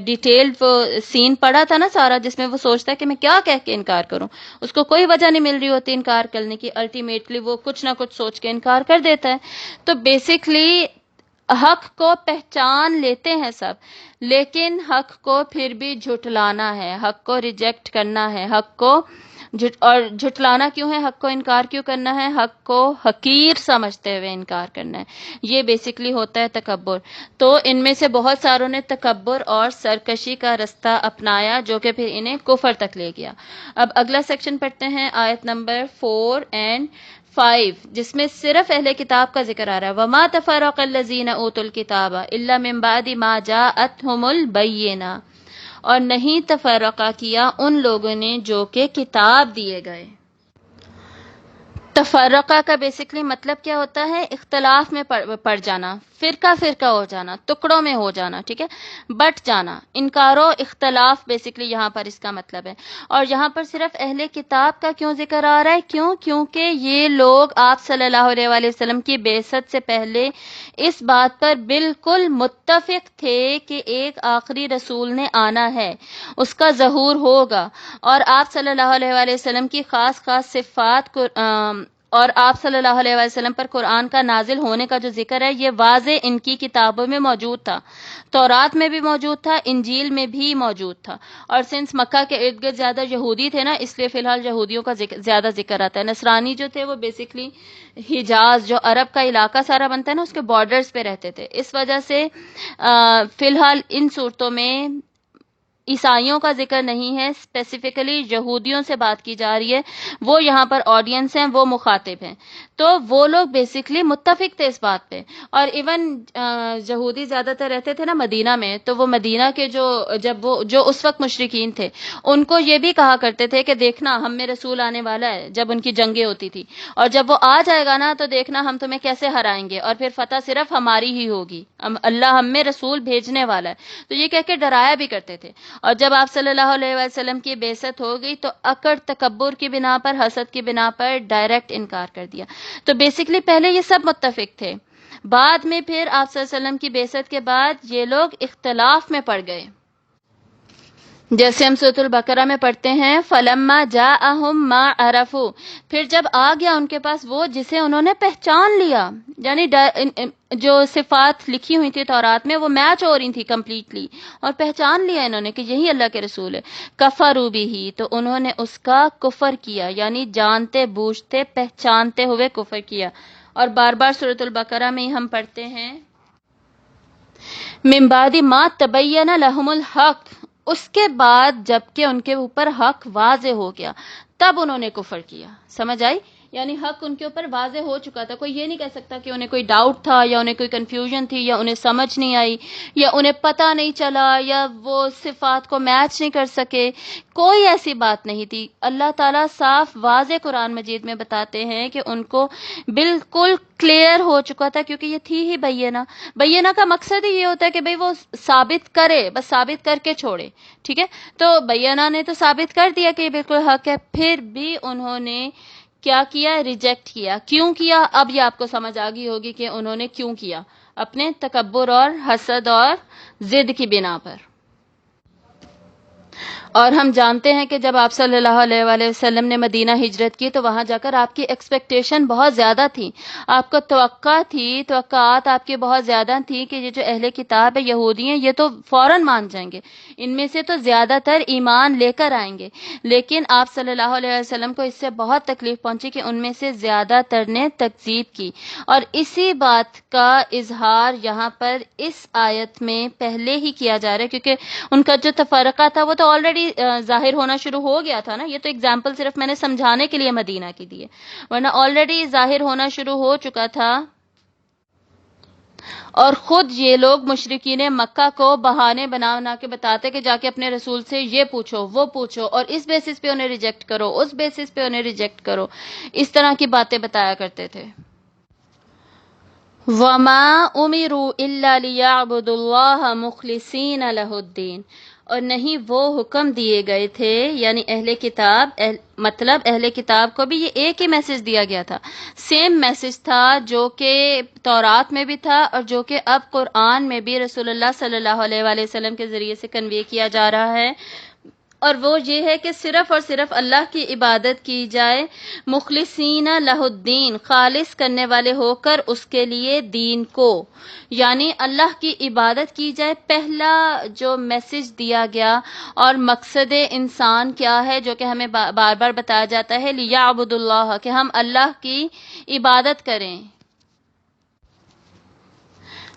ڈیٹیل سین پڑھا تھا نا سارا، جس میں وہ سوچتا ہے کہ میں کیا کہہ کے انکار کروں، اس کو کوئی وجہ نہیں مل رہی ہوتی انکار کرنے کی، الٹیمیٹلی وہ کچھ نہ کچھ سوچ کے انکار کر دیتا ہے۔ تو بیسکلی حق کو پہچان لیتے ہیں سب، لیکن حق کو پھر بھی جھٹلانا ہے، حق کو ریجیکٹ کرنا ہے، حق کو اور جھٹلانا کیوں ہے، حق کو انکار کیوں کرنا ہے؟ حق کو حقیر سمجھتے ہوئے انکار کرنا ہے، یہ بیسکلی ہوتا ہے تکبر۔ تو ان میں سے بہت ساروں نے تکبر اور سرکشی کا رستہ اپنایا جو کہ پھر انہیں کفر تک لے گیا۔ اب اگلا سیکشن پڑھتے ہیں، آیت نمبر 4 اور 5، جس میں صرف اہل کتاب کا ذکر آ رہا ہے۔ وَمَا تَفَرَّقَ الَّذِينَ أُوتُوا الْكِتَابَ إِلَّا مِن بَعْدِ مَا جَاءَتْهُمُ الْبَيِّنَةُ، اور نہیں تفرقہ کیا ان لوگوں نے جو کہ کتاب دیے گئے۔ تفرقہ کا بیسکلی مطلب کیا ہوتا ہے؟ اختلاف میں پڑ جانا، فرقہ فرقہ ہو جانا، ٹکڑوں میں ہو جانا، ٹھیک ہے، بٹ جانا، انکار و اختلاف بیسکلی یہاں پر اس کا مطلب ہے۔ اور یہاں پر صرف اہل کتاب کا کیوں ذکر آ رہا ہے؟ کیونکہ یہ لوگ آپ صلی اللہ علیہ وآلہ وسلم کی بعثت سے پہلے اس بات پر بالکل متفق تھے کہ ایک آخری رسول نے آنا ہے، اس کا ظہور ہوگا، اور آپ صلی اللہ علیہ وآلہ وسلم کی خاص خاص صفات اور آپ صلی اللہ علیہ وسلم پر قرآن کا نازل ہونے کا جو ذکر ہے یہ واضح ان کی کتابوں میں موجود تھا، تورات میں بھی موجود تھا، انجیل میں بھی موجود تھا۔ اور سنس مکہ کے ارد گرد زیادہ یہودی تھے نا، اس لیے فی الحال یہودیوں کا زیادہ ذکر آتا ہے۔ نصرانی جو تھے وہ بیسکلی حجاز جو عرب کا علاقہ سارا بنتا ہے نا، اس کے بارڈرز پہ رہتے تھے، اس وجہ سے فی الحال ان صورتوں میں عیسائیوں کا ذکر نہیں ہے، اسپیسیفکلی یہودیوں سے بات کی جا رہی ہے، وہ یہاں پر آڈینس ہیں، وہ مخاطب ہیں. تو وہ لوگ بیسکلی متفق تھے اس بات پہ. اور ایون یہودی زیادہ تر رہتے تھے نا مدینہ میں، تو وہ مدینہ کے جو اس وقت مشرکین تھے ان کو یہ بھی کہا کرتے تھے کہ دیکھنا ہم میں رسول آنے والا ہے، جب ان کی جنگیں ہوتی تھی، اور جب وہ آ جائے گا نا تو دیکھنا ہم تمہیں کیسے ہرائیں گے، اور پھر فتح صرف ہماری ہی ہوگی، اللہ ہم میں رسول بھیجنے والا ہے. تو یہ کہہ کے ڈرایا بھی کرتے تھے. اور جب آپ صلی اللہ علیہ وسلم کی بعثت ہو گئی تو اکڑ تکبر کی بنا پر، حسد کی بنا پر ڈائریکٹ انکار کر دیا. تو بیسکلی پہلے یہ سب متفق تھے، بعد میں پھر آپ صلی اللہ علیہ وسلم کی بعثت کے بعد یہ لوگ اختلاف میں پڑ گئے. جیسے ہم سورۃ البقرہ میں پڑھتے ہیں فَلَمَّا جَاءَهُم مَّا عَرَفُوا، پھر جب آ گیا ان کے پاس وہ جسے انہوں نے پہچان لیا، یعنی جو صفات لکھی ہوئی تھی تورات میں وہ میچ ہو رہی تھی کمپلیٹلی، اور پہچان لیا انہوں نے کہ یہی اللہ کے رسول ہے. کفروا بہ، تو انہوں نے اس کا کفر کیا، یعنی جانتے بوجھتے پہچانتے ہوئے کفر کیا. اور بار بار سورۃ البقرہ میں ہم پڑھتے ہیں من بعد ما تبین لہم الحق، اس کے بعد جب کہ ان کے اوپر حق واضح ہو گیا تب انہوں نے کفر کیا. سمجھ آئی؟ یعنی حق ان کے اوپر واضح ہو چکا تھا. کوئی یہ نہیں کہہ سکتا کہ انہیں کوئی ڈاؤٹ تھا، یا انہیں کوئی کنفیوژن تھی، یا انہیں سمجھ نہیں آئی، یا انہیں پتہ نہیں چلا، یا وہ صفات کو میچ نہیں کر سکے. کوئی ایسی بات نہیں تھی. اللہ تعالیٰ صاف واضح قرآن مجید میں بتاتے ہیں کہ ان کو بالکل کلیئر ہو چکا تھا، کیونکہ یہ تھی ہی بینہ. بینہ کا مقصد ہی یہ ہوتا ہے کہ بھئی وہ ثابت کرے، بس ثابت کر کے چھوڑے. ٹھیک ہے، تو بینہ نے تو ثابت کر دیا کہ یہ بالکل حق ہے، پھر بھی انہوں نے کیا کیا؟ ریجیکٹ کیا. کیوں کیا؟ اب یہ آپ کو سمجھ آ گئی ہوگی کہ انہوں نے کیوں کیا. اپنے تکبر اور حسد اور ضد کی بنا پر. اور ہم جانتے ہیں کہ جب آپ صلی اللہ علیہ وآلہ وسلم نے مدینہ ہجرت کی تو وہاں جا کر آپ کی ایکسپیکٹیشن بہت زیادہ تھی، آپ کو توقعات آپ کی بہت زیادہ تھی کہ یہ جو اہل کتاب ہے، یہودی ہیں، یہ تو فوراً مان جائیں گے، ان میں سے تو زیادہ تر ایمان لے کر آئیں گے. لیکن آپ صلی اللہ علیہ وسلم کو اس سے بہت تکلیف پہنچی کہ ان میں سے زیادہ تر نے تکذیب کی. اور اسی بات کا اظہار یہاں پر اس آیت میں پہلے ہی کیا جا رہا ہے، کیونکہ ان کا جو تفرقہ تھا وہ تو آلریڈی ظاہر ہونا شروع ہو گیا تھا نا. یہ تو اگزامپل صرف میں نے سمجھانے کے لیے مدینہ کی دی ہے، ورنہ آلریڈی ظاہر ہونا شروع ہو چکا تھا. اور خود یہ لوگ مشرکین مکہ کو بہانے بنا بنا کے بتاتے کہ جا کے اپنے رسول سے یہ پوچھو وہ پوچھو، اور اس بیسس پہ انہیں ریجیکٹ کرو، اس بیسس پہ انہیں ریجیکٹ کرو، اس طرح کی باتیں بتایا کرتے تھے. وَمَا أُمِرُوا إِلَّا لِيَعْبُدُوا اللَّهَ مُخْلِصِينَ لَهُ الدِّينَ، اور نہیں وہ حکم دیے گئے تھے، یعنی اہل کتاب مطلب اہل کتاب کو بھی یہ ایک ہی میسج دیا گیا تھا، سیم میسج تھا جو کہ تورات میں بھی تھا اور جو کہ اب قرآن میں بھی رسول اللہ صلی اللہ علیہ وآلہ وسلم کے ذریعے سے کنوے کیا جا رہا ہے. اور وہ یہ ہے کہ صرف اور صرف اللہ کی عبادت کی جائے، مخلصین لہ الدین، خالص کرنے والے ہو کر اس کے لیے دین کو، یعنی اللہ کی عبادت کی جائے. پہلا جو میسج دیا گیا اور مقصد انسان کیا ہے جو کہ ہمیں بار بار بتایا جاتا ہے، لیعبدوا اللہ، کہ ہم اللہ کی عبادت کریں.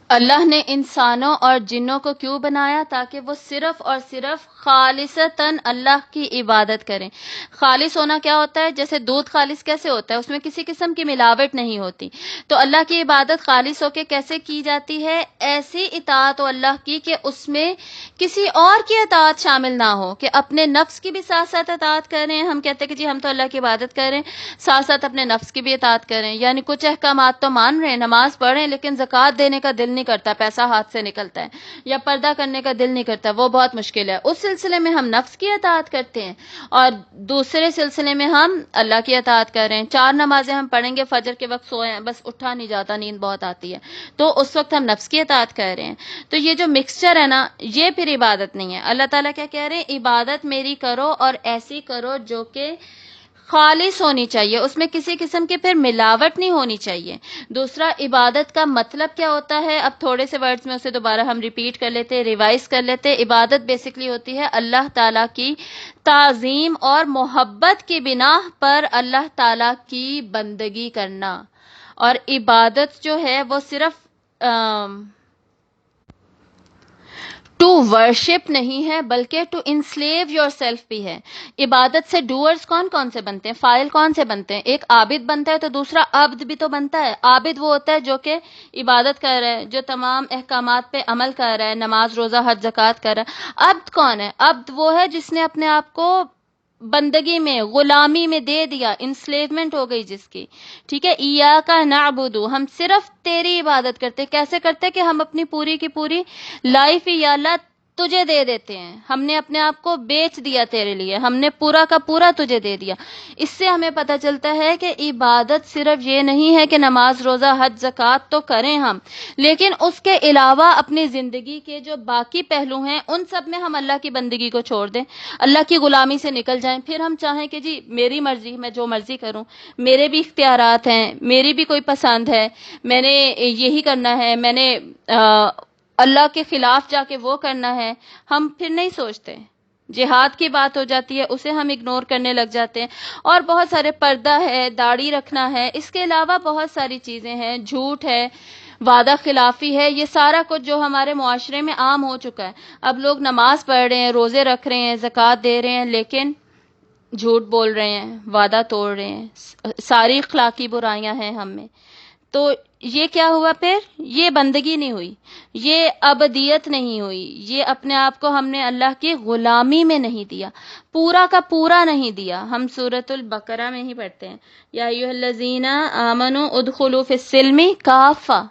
اللہ نے انسانوں اور جنوں کو کیوں بنایا؟ تاکہ وہ صرف اور صرف خالصتاً اللہ کی عبادت کریں. خالص ہونا کیا ہوتا ہے؟ جیسے دودھ خالص کیسے ہوتا ہے؟ اس میں کسی قسم کی ملاوٹ نہیں ہوتی. تو اللہ کی عبادت خالص ہو کے کیسے کی جاتی ہے؟ ایسی اطاعت ہو اللہ کی کہ اس میں کسی اور کی اطاعت شامل نہ ہو، کہ اپنے نفس کی بھی ساتھ ساتھ اطاعت کریں. ہم کہتے ہیں کہ جی ہم تو اللہ کی عبادت کریں، ساتھ ساتھ اپنے نفس کی بھی اطاعت کریں. یعنی کچھ احکامات تو مان رہے ہیں، نماز پڑھ رہے ہیں، لیکن زکوٰۃ دینے کا دل نہیں کرتا، پیسہ ہاتھ سے نکلتا ہے، یا پردہ کرنے کا دل نہیں کرتا، وہ بہت مشکل ہے. اس سلسلے میں ہم نفس کی اطاعت کرتے ہیں، اور دوسرے سلسلے میں ہم اللہ کی اطاعت کر رہے ہیں. 4 نمازیں ہم پڑھیں گے، فجر کے وقت سوئے ہیں، بس اٹھا نہیں جاتا، نیند بہت آتی ہے، تو اس وقت ہم نفس کی اطاعت کر رہے ہیں. تو یہ جو مکسچر ہے نا، یہ پھر عبادت نہیں ہے. اللہ تعالیٰ کیا کہہ رہے ہیں؟ عبادت میری کرو، اور ایسی کرو جو کہ خالص ہونی چاہیے، اس میں کسی قسم کی پھر ملاوٹ نہیں ہونی چاہیے. دوسرا، عبادت کا مطلب کیا ہوتا ہے؟ اب تھوڑے سے ورڈز میں اسے دوبارہ ہم ریپیٹ کر لیتے، ریوائز کر لیتے. عبادت بیسکلی ہوتی ہے اللہ تعالیٰ کی تعظیم اور محبت کی بنا پر اللہ تعالیٰ کی بندگی کرنا. اور عبادت جو ہے وہ صرف ٹو ورشپ نہیں ہے بلکہ ٹو انسلیو یور سیلف بھی ہے. عبادت سے ڈوئرز کون کون سے بنتے ہیں؟ فاعل کون سے بنتے ہیں؟ ایک عابد بنتا ہے تو دوسرا عبد بھی تو بنتا ہے. عابد وہ ہوتا ہے جو کہ عبادت کر رہا ہے، جو تمام احکامات پہ عمل کر رہا ہے، نماز روزہ حج زکوٰۃ کر رہا ہے. عبد کون ہے؟ عبد وہ ہے جس نے اپنے آپ کو بندگی میں، غلامی میں دے دیا، انسلیومنٹ ہو گئی جس کی. ٹھیک ہے، ایاک نعبدو، ہم صرف تیری عبادت کرتے. کیسے کرتے کہ ہم اپنی پوری کی پوری لائف ہی یا اللہ تجھے دے دیتے ہیں. ہم نے اپنے آپ کو بیچ دیا تیرے لیے، ہم نے پورا کا پورا تجھے دے دیا. اس سے ہمیں پتہ چلتا ہے کہ عبادت صرف یہ نہیں ہے کہ نماز روزہ حج زکوٰۃ تو کریں ہم، لیکن اس کے علاوہ اپنی زندگی کے جو باقی پہلو ہیں ان سب میں ہم اللہ کی بندگی کو چھوڑ دیں، اللہ کی غلامی سے نکل جائیں. پھر ہم چاہیں کہ جی میری مرضی، میں جو مرضی کروں، میرے بھی اختیارات ہیں، میری بھی کوئی پسند ہے، میں نے یہی کرنا ہے، میں نے اللہ کے خلاف جا کے وہ کرنا ہے. ہم پھر نہیں سوچتے. جہاد کی بات ہو جاتی ہے اسے ہم اگنور کرنے لگ جاتے ہیں. اور بہت سارے پردہ ہے، داڑھی رکھنا ہے، اس کے علاوہ بہت ساری چیزیں ہیں، جھوٹ ہے، وعدہ خلافی ہے، یہ سارا کچھ جو ہمارے معاشرے میں عام ہو چکا ہے. اب لوگ نماز پڑھ رہے ہیں، روزے رکھ رہے ہیں، زکوٰۃ دے رہے ہیں، لیکن جھوٹ بول رہے ہیں، وعدہ توڑ رہے ہیں، ساری اخلاقی برائیاں ہیں ہم میں. تو یہ کیا ہوا؟ پھر یہ بندگی نہیں ہوئی، یہ عبدیت نہیں ہوئی، یہ اپنے آپ کو ہم نے اللہ کی غلامی میں نہیں دیا، پورا کا پورا نہیں دیا. ہم سورۃ البقرہ میں ہی پڑھتے ہیں، یا ایھا الذین آمنوا ادخلوا فی السلم کافہ،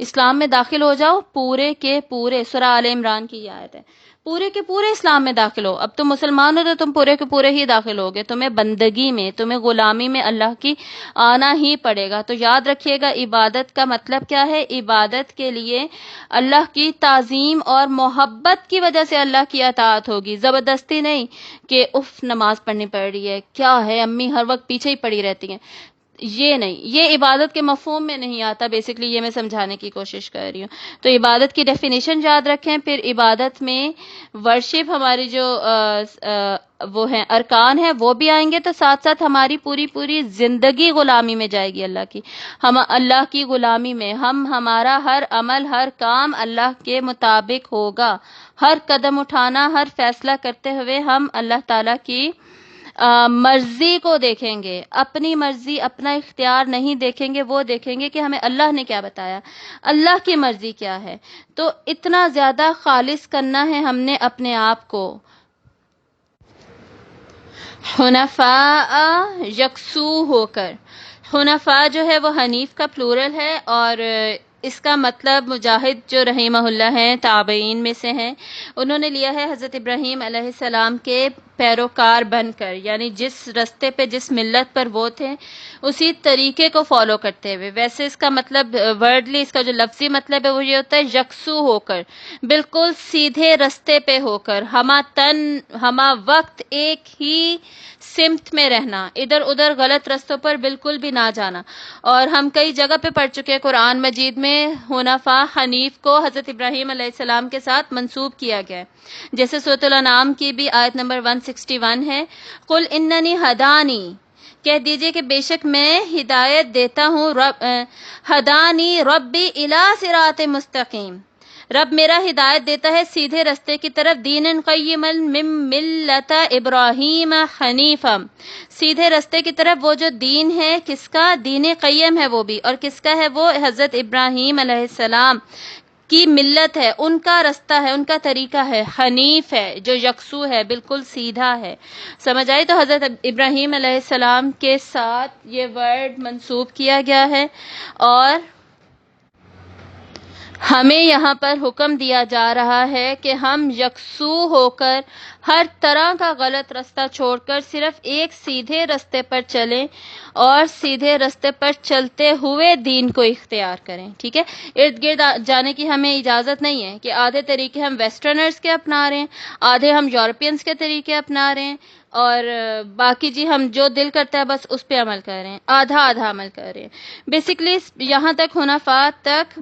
اسلام میں داخل ہو جاؤ پورے کے پورے. سورہ آل عمران کی یہ آیت ہے. پورے کے پورے اسلام میں داخل ہو. اب تم مسلمان ہو تو تم پورے کے پورے ہی داخل ہوگے، تمہیں بندگی میں، تمہیں غلامی میں اللہ کی آنا ہی پڑے گا. تو یاد رکھیے گا عبادت کا مطلب کیا ہے. عبادت کے لیے اللہ کی تعظیم اور محبت کی وجہ سے اللہ کی اطاعت ہوگی، زبردستی نہیں کہ اف نماز پڑھنی پڑ رہی ہے، کیا ہے امی ہر وقت پیچھے ہی پڑی رہتی ہیں. یہ نہیں، یہ عبادت کے مفہوم میں نہیں آتا. بیسکلی یہ میں سمجھانے کی کوشش کر رہی ہوں. تو عبادت کی ڈیفینیشن یاد رکھیں. پھر عبادت میں ورشپ ہماری جو وہ ہیں ارکان ہیں وہ بھی آئیں گے، تو ساتھ ساتھ ہماری پوری زندگی غلامی میں جائے گی اللہ کی. ہم اللہ کی غلامی میں، ہمارا ہر عمل، ہر کام اللہ کے مطابق ہوگا. ہر قدم اٹھانا، ہر فیصلہ کرتے ہوئے ہم اللہ تعالیٰ کی مرضی کو دیکھیں گے. اپنی مرضی، اپنا اختیار نہیں دیکھیں گے، وہ دیکھیں گے کہ ہمیں اللہ نے کیا بتایا، اللہ کی مرضی کیا ہے. تو اتنا زیادہ خالص کرنا ہے ہم نے اپنے آپ کو. حنفاء، یکسو ہو کر. حنفاء جو ہے وہ حنیف کا پلورل ہے، اور اس کا مطلب مجاہد جو رحمہ اللہ ہیں، تابعین میں سے ہیں، انہوں نے لیا ہے حضرت ابراہیم علیہ السلام کے پیروکار بن کر، یعنی جس رستے پہ، جس ملت پر وہ تھے اسی طریقے کو فالو کرتے ہوئے. ویسے اس کا مطلب ورڈلی، اس کا جو لفظی مطلب ہے وہ یہ ہوتا ہے یکسو ہو کر، بالکل سیدھے رستے پہ ہو کر، ہمہ تن ہمہ وقت ایک ہی سمت میں رہنا، ادھر ادھر غلط رستوں پر بالکل بھی نہ جانا. اور ہم کئی جگہ پہ پڑھ چکے ہیں قرآن مجید میں حنفاء، حنیف کو حضرت ابراہیم علیہ السلام کے ساتھ منسوب کیا گیا ہے. جیسے سورۃ الانعام کی بھی آیت نمبر 161 ہے، قل اننی ہدانی، کہہ دیجئے کہ بے شک میں ہدایت دیتا ہوں، ہدانی ربی الی صراط مستقیم، رب میرا ہدایت دیتا ہے سیدھے رستے کی طرف، دین قیما من ملت ابراہیم حنیفا، سیدھے رستے کی طرف. وہ جو دین ہے کس کا؟ دین قیم ہے وہ بھی، اور کس کا ہے وہ؟ حضرت ابراہیم علیہ السلام کی ملت ہے، ان کا رستہ ہے، ان کا طریقہ ہے، حنیف ہے، جو یکسو ہے، بالکل سیدھا ہے. سمجھ آئی؟ تو حضرت ابراہیم علیہ السلام کے ساتھ یہ ورڈ منسوب کیا گیا ہے. اور ہمیں یہاں پر حکم دیا جا رہا ہے کہ ہم یکسو ہو کر ہر طرح کا غلط رستہ چھوڑ کر صرف ایک سیدھے رستے پر چلیں، اور سیدھے رستے پر چلتے ہوئے دین کو اختیار کریں. ٹھیک ہے، ارد گرد جانے کی ہمیں اجازت نہیں ہے کہ آدھے طریقے ہم ویسٹرنرز کے اپنا رہے ہیں، آدھے ہم یورپینز کے طریقے اپنا رہے ہیں، اور باقی جی ہم جو دل کرتا ہے بس اس پہ عمل کر رہے ہیں، آدھا آدھا عمل کر رہے ہیں۔ بیسکلی یہاں تک حنفاء تک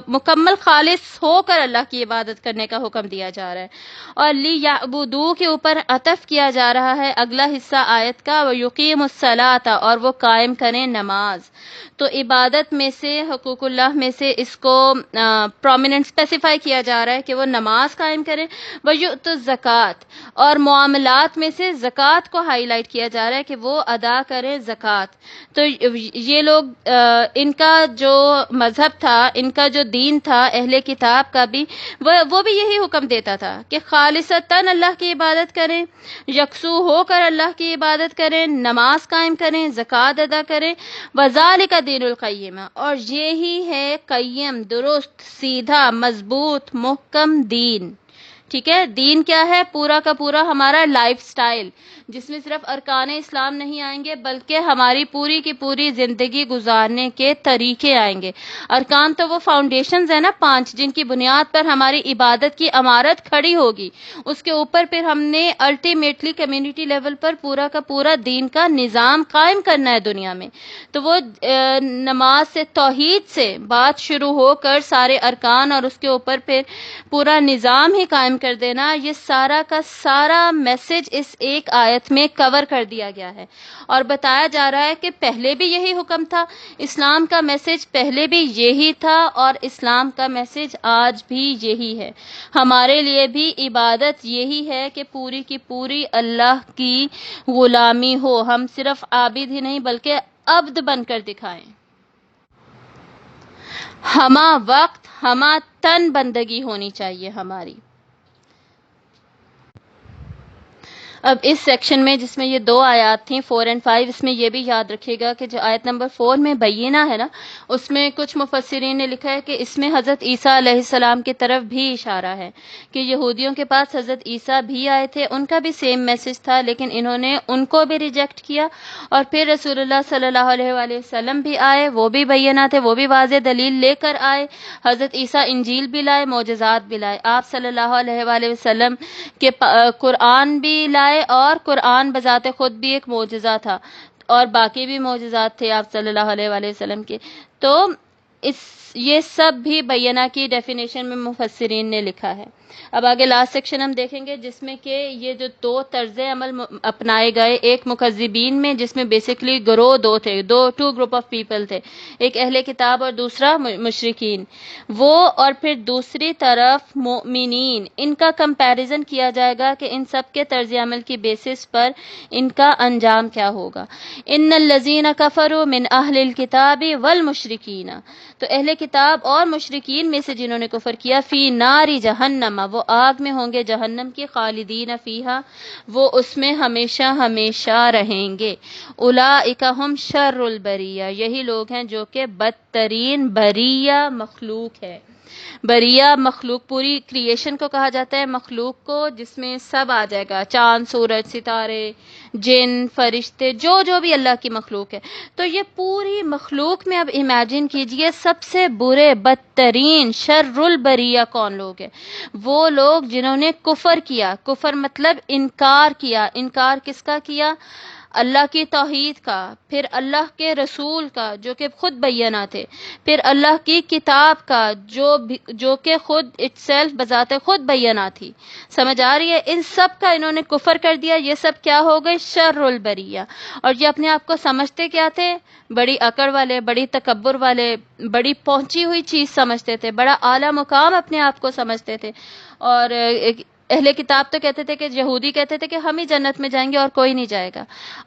مکمل خالص ہو کر اللہ کی عبادت کرنے کا حکم دیا جا رہا ہے، اور لیعبدوا کے اوپر عطف کیا جا رہا ہے اگلا حصہ آیت کا، وَيُقِيمُ الصَّلَاةَ، اور وہ قائم کریں نماز۔ تو عبادت میں سے، حقوق اللہ میں سے اس کو پرومیننٹ اسپیسیفائی کیا جا رہا ہے کہ وہ نماز قائم کریں، وَيُؤْتُوا الزَّكَاةَ، اور معاملات میں سے زکوٰۃ کو ہائی لائٹ کیا جا رہا ہے کہ وہ ادا کریں زکوٰۃ۔ تو یہ لوگ ان کا جو مذہب تھا، ان کا جو دین تھا اہل کتاب کا بھی، وہ بھی یہی حکم دیتا تھا کہ خالصتاً اللہ کی عبادت کریں، یکسو ہو کر اللہ کی عبادت کریں، نماز قائم کریں، زکوٰۃ ادا کریں، وَذَلِكَ دین القیمہ، اور یہی ہے قیم، درست، سیدھا، مضبوط، محکم دین۔ ٹھیک ہے، دین کیا ہے؟ پورا کا پورا ہمارا لائف سٹائل، جس میں صرف ارکان اسلام نہیں آئیں گے بلکہ ہماری پوری کی پوری زندگی گزارنے کے طریقے آئیں گے۔ ارکان تو وہ فاؤنڈیشنز ہیں نا 5، جن کی بنیاد پر ہماری عبادت کی عمارت کھڑی ہوگی، اس کے اوپر پھر ہم نے الٹیمیٹلی کمیونٹی لیول پر پورا کا پورا دین کا نظام قائم کرنا ہے دنیا میں۔ تو وہ نماز سے، توحید سے بات شروع ہو کر سارے ارکان اور اس کے اوپر پھر پورا نظام ہی قائم کر دینا، یہ سارا کا سارا میسج اس ایک آیت میں کور کر دیا گیا ہے، اور بتایا جا رہا ہے کہ پہلے بھی یہی حکم تھا، اسلام کا میسج پہلے بھی یہی تھا، اور اسلام کا میسج آج بھی یہی ہے۔ ہمارے لیے بھی عبادت یہی ہے کہ پوری کی پوری اللہ کی غلامی ہو، ہم صرف عابد ہی نہیں بلکہ عبد بن کر دکھائیں، ہمہ وقت ہمہ تن بندگی ہونی چاہیے ہماری۔ اب اس سیکشن میں جس میں یہ 2 آیات تھیں 4 اور 5، اس میں یہ بھی یاد رکھیے گا کہ جو آیت نمبر 4 میں بینہ ہے نا، اس میں کچھ مفسرین نے لکھا ہے کہ اس میں حضرت عیسیٰ علیہ السلام کی طرف بھی اشارہ ہے کہ یہودیوں کے پاس حضرت عیسیٰ بھی آئے تھے، ان کا بھی سیم میسج تھا، لیکن انہوں نے ان کو بھی ریجیکٹ کیا، اور پھر رسول اللہ صلی اللہ علیہ وآلہ وسلم بھی آئے، وہ بھی بینہ تھے، وہ بھی واضح دلیل لے کر آئے، حضرت عیسیٰ انجیل بھی لائے، معجزات بھی لائے، آپ صلی اللہ علیہ وآلہ وسلم کے قرآن بھی لائے، اور قرآن بذات خود بھی ایک معجزہ تھا، اور باقی بھی معجزات تھے آپ صلی اللہ علیہ وآلہ وسلم کے۔ تو یہ سب بھی بینہ کی ڈیفینیشن میں مفسرین نے لکھا ہے۔ اب آگے لاسٹ سیکشن ہم دیکھیں گے جس میں کہ یہ جو 2 طرز عمل اپنائے گئے، ایک مکذبین میں جس میں بیسیکلی گروہ 2 تھے، 2 گروپ آف پیپل تھے، ایک اہل کتاب اور دوسرا مشرکین، وہ، اور پھر دوسری طرف مؤمنین، ان کا کمپیریزن کیا جائے گا کہ ان سب کے طرز عمل کی بیسس پر ان کا انجام کیا ہوگا۔ ان الذین کفروا من اہل الکتاب والمشرکین، تو اہل کتاب اور مشرکین میں سے جنہوں نے کفر کیا، فی نار جہنم، وہ آگ میں ہوں گے جہنم کی، خالدین فیہا، وہ اس میں ہمیشہ ہمیشہ رہیں گے۔ اولئک ہم شر البریہ، یہی لوگ ہیں جو کہ بدترین بریہ مخلوق ہے۔ بریہ مخلوق، پوری کریشن کو کہا جاتا ہے مخلوق کو، جس میں سب آ جائے گا، چاند، سورج، ستارے، جن، فرشتے، جو بھی اللہ کی مخلوق ہے۔ تو یہ پوری مخلوق میں اب امیجن کیجئے سب سے برے، بدترین، شر البریہ کون لوگ ہیں؟ وہ لوگ جنہوں نے کفر کیا، کفر مطلب انکار کیا، انکار کس کا کیا؟ اللہ کی توحید کا، پھر اللہ کے رسول کا جو کہ خود بینہ تھے، پھر اللہ کی کتاب کا جو کہ خود اٹسیلف بذات خود بینہ تھی۔ سمجھ آ رہی ہے؟ ان سب کا انہوں نے کفر کر دیا، یہ سب کیا ہو گئے؟ شر البریہ۔ اور یہ اپنے آپ کو سمجھتے کیا تھے؟ بڑی اکڑ والے، بڑی تکبر والے، بڑی پہنچی ہوئی چیز سمجھتے تھے، بڑا اعلیٰ مقام اپنے آپ کو سمجھتے تھے۔ اور اہل کتاب تو کہتے تھے کہ یہودی کہتے تھے کہ ہم ہی جنت میں جائیں گے اور کوئی نہیں جائے گا،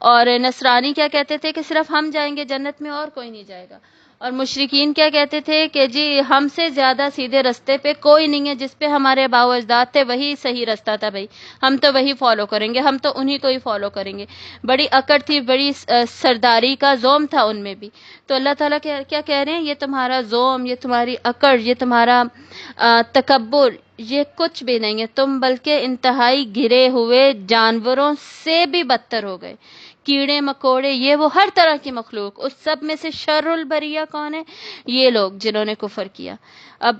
اور نصرانی کیا کہتے تھے کہ صرف ہم جائیں گے جنت میں اور کوئی نہیں جائے گا، اور مشرکین کیا کہتے تھے کہ جی ہم سے زیادہ سیدھے رستے پہ کوئی نہیں ہے، جس پہ ہمارے آباء و اجداد تھے وہی صحیح رستہ تھا، بھائی ہم تو وہی فالو کریں گے، ہم تو انہی کو ہی فالو کریں گے۔ بڑی اکڑ تھی، بڑی سرداری کا زوم تھا ان میں بھی۔ تو اللہ تعالیٰ کیا کہہ رہے ہیں؟ یہ تمہارا زوم، یہ تمہاری اکڑ، یہ تمہارا تکبر، یہ کچھ بھی نہیں ہے، تم بلکہ انتہائی گرے ہوئے جانوروں سے بھی بدتر ہو گئے۔ کیڑے مکوڑے، یہ وہ ہر طرح کی مخلوق، اس سب میں سے شر البریہ کون ہے؟ یہ لوگ جنہوں نے کفر کیا۔ اب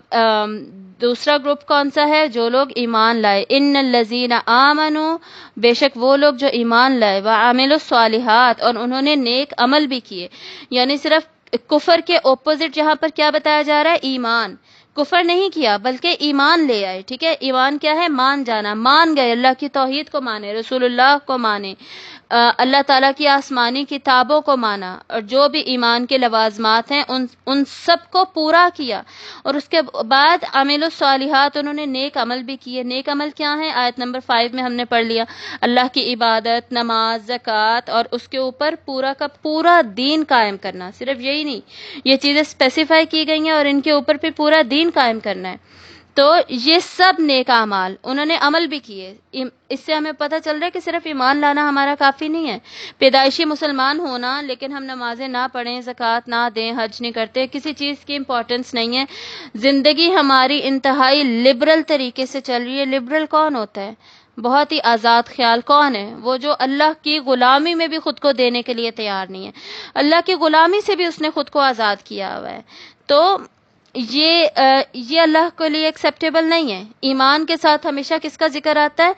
دوسرا گروپ کون سا ہے؟ جو لوگ ایمان لائے، ان الذین آمنوا، بے شک وہ لوگ جو ایمان لائے، وعملوا الصالحات، اور انہوں نے نیک عمل بھی کیے۔ یعنی صرف کفر کے اپوزٹ یہاں پر کیا بتایا جا رہا ہے؟ ایمان۔ کفر نہیں کیا بلکہ ایمان لے آئے، ٹھیک ہے؟ ایمان کیا ہے؟ مان جانا، مان گئے، اللہ کی توحید کو مانے، رسول اللہ کو مانے، اللہ تعالیٰ کی آسمانی کتابوں کو مانا، اور جو بھی ایمان کے لوازمات ہیں ان سب کو پورا کیا۔ اور اس کے بعد عمل الصالحات، انہوں نے نیک عمل بھی کیے۔ نیک عمل کیا ہیں؟ آیت نمبر 5 میں ہم نے پڑھ لیا، اللہ کی عبادت، نماز، زکوٰۃ، اور اس کے اوپر پورا کا پورا دین قائم کرنا۔ صرف یہی نہیں، یہ چیزیں اسپیسیفائی کی گئی ہیں اور ان کے اوپر پھر پورا دین قائم کرنا ہے۔ تو یہ سب نیک اعمال انہوں نے عمل بھی کیے۔ اس سے ہمیں پتہ چل رہا ہے کہ صرف ایمان لانا ہمارا کافی نہیں ہے، پیدائشی مسلمان ہونا لیکن ہم نمازیں نہ پڑھیں، زکوٰۃ نہ دیں، حج نہیں کرتے، کسی چیز کی امپورٹنس نہیں ہے۔ زندگی ہماری انتہائی لبرل طریقے سے چل رہی ہے۔ لبرل کون ہوتا ہے؟ بہت ہی آزاد خیال کون ہے؟ وہ جو اللہ کی غلامی میں بھی خود کو دینے کے لیے تیار نہیں ہے، اللہ کی غلامی سے بھی اس نے خود کو آزاد کیا ہوا ہے۔ تو یہ اللہ کے لیے ایکسیپٹیبل نہیں ہے۔ ایمان کے ساتھ ہمیشہ کس کا ذکر آتا ہے؟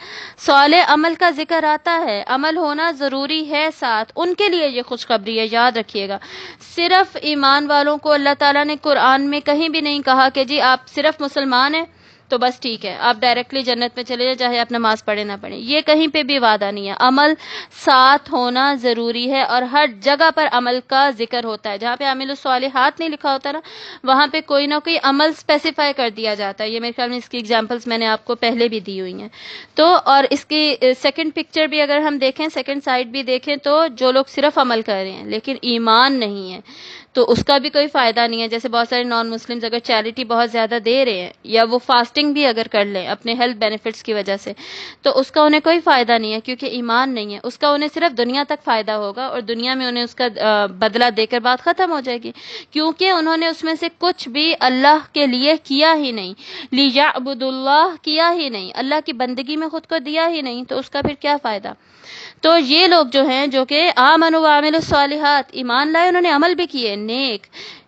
صالح عمل کا ذکر آتا ہے، عمل ہونا ضروری ہے ساتھ، ان کے لیے یہ خوشخبری ہے، یاد رکھیے گا۔ صرف ایمان والوں کو اللہ تعالیٰ نے قرآن میں کہیں بھی نہیں کہا کہ جی آپ صرف مسلمان ہیں تو بس ٹھیک ہے آپ ڈائریکٹلی جنت میں چلے جائیں، چاہے آپ نماز پڑھیں نہ پڑھیں۔ یہ کہیں پہ بھی وعدہ نہیں ہے، عمل ساتھ ہونا ضروری ہے، اور ہر جگہ پر عمل کا ذکر ہوتا ہے۔ جہاں پہ عامل الصالحات نہیں لکھا ہوتا نا، وہاں پہ کوئی نہ کوئی عمل اسپیسیفائی کر دیا جاتا ہے۔ یہ میرے خیال میں اس کی ایگزامپلس میں نے آپ کو پہلے بھی دی ہوئی ہیں۔ تو اور اس کی سیکنڈ پکچر بھی اگر ہم دیکھیں، سیکنڈ سائڈ بھی دیکھیں، تو جو لوگ صرف عمل کر رہے ہیں لیکن ایمان نہیں ہے تو اس کا بھی کوئی فائدہ نہیں ہے۔ جیسے بہت سارے نان مسلمز اگر چیریٹی بہت زیادہ دے رہے ہیں یا وہ فاسٹنگ بھی اگر کر لیں اپنے ہیلتھ بینیفٹس کی وجہ سے، تو اس کا انہیں کوئی فائدہ نہیں ہے کیونکہ ایمان نہیں ہے۔ اس کا انہیں صرف دنیا تک فائدہ ہوگا اور دنیا میں انہیں اس کا بدلہ دے کر بات ختم ہو جائے گی، کیونکہ انہوں نے اس میں سے کچھ بھی اللہ کے لیے کیا ہی نہیں، لیعبدوا اللہ کیا ہی نہیں، اللہ کی بندگی میں خود کو دیا ہی نہیں، تو اس کا پھر کیا فائدہ؟ تو یہ لوگ جو ہیں جو کہ آمنوا وعملوا الصالحات، ایمان لائے، انہوں نے عمل بھی کیے نیک،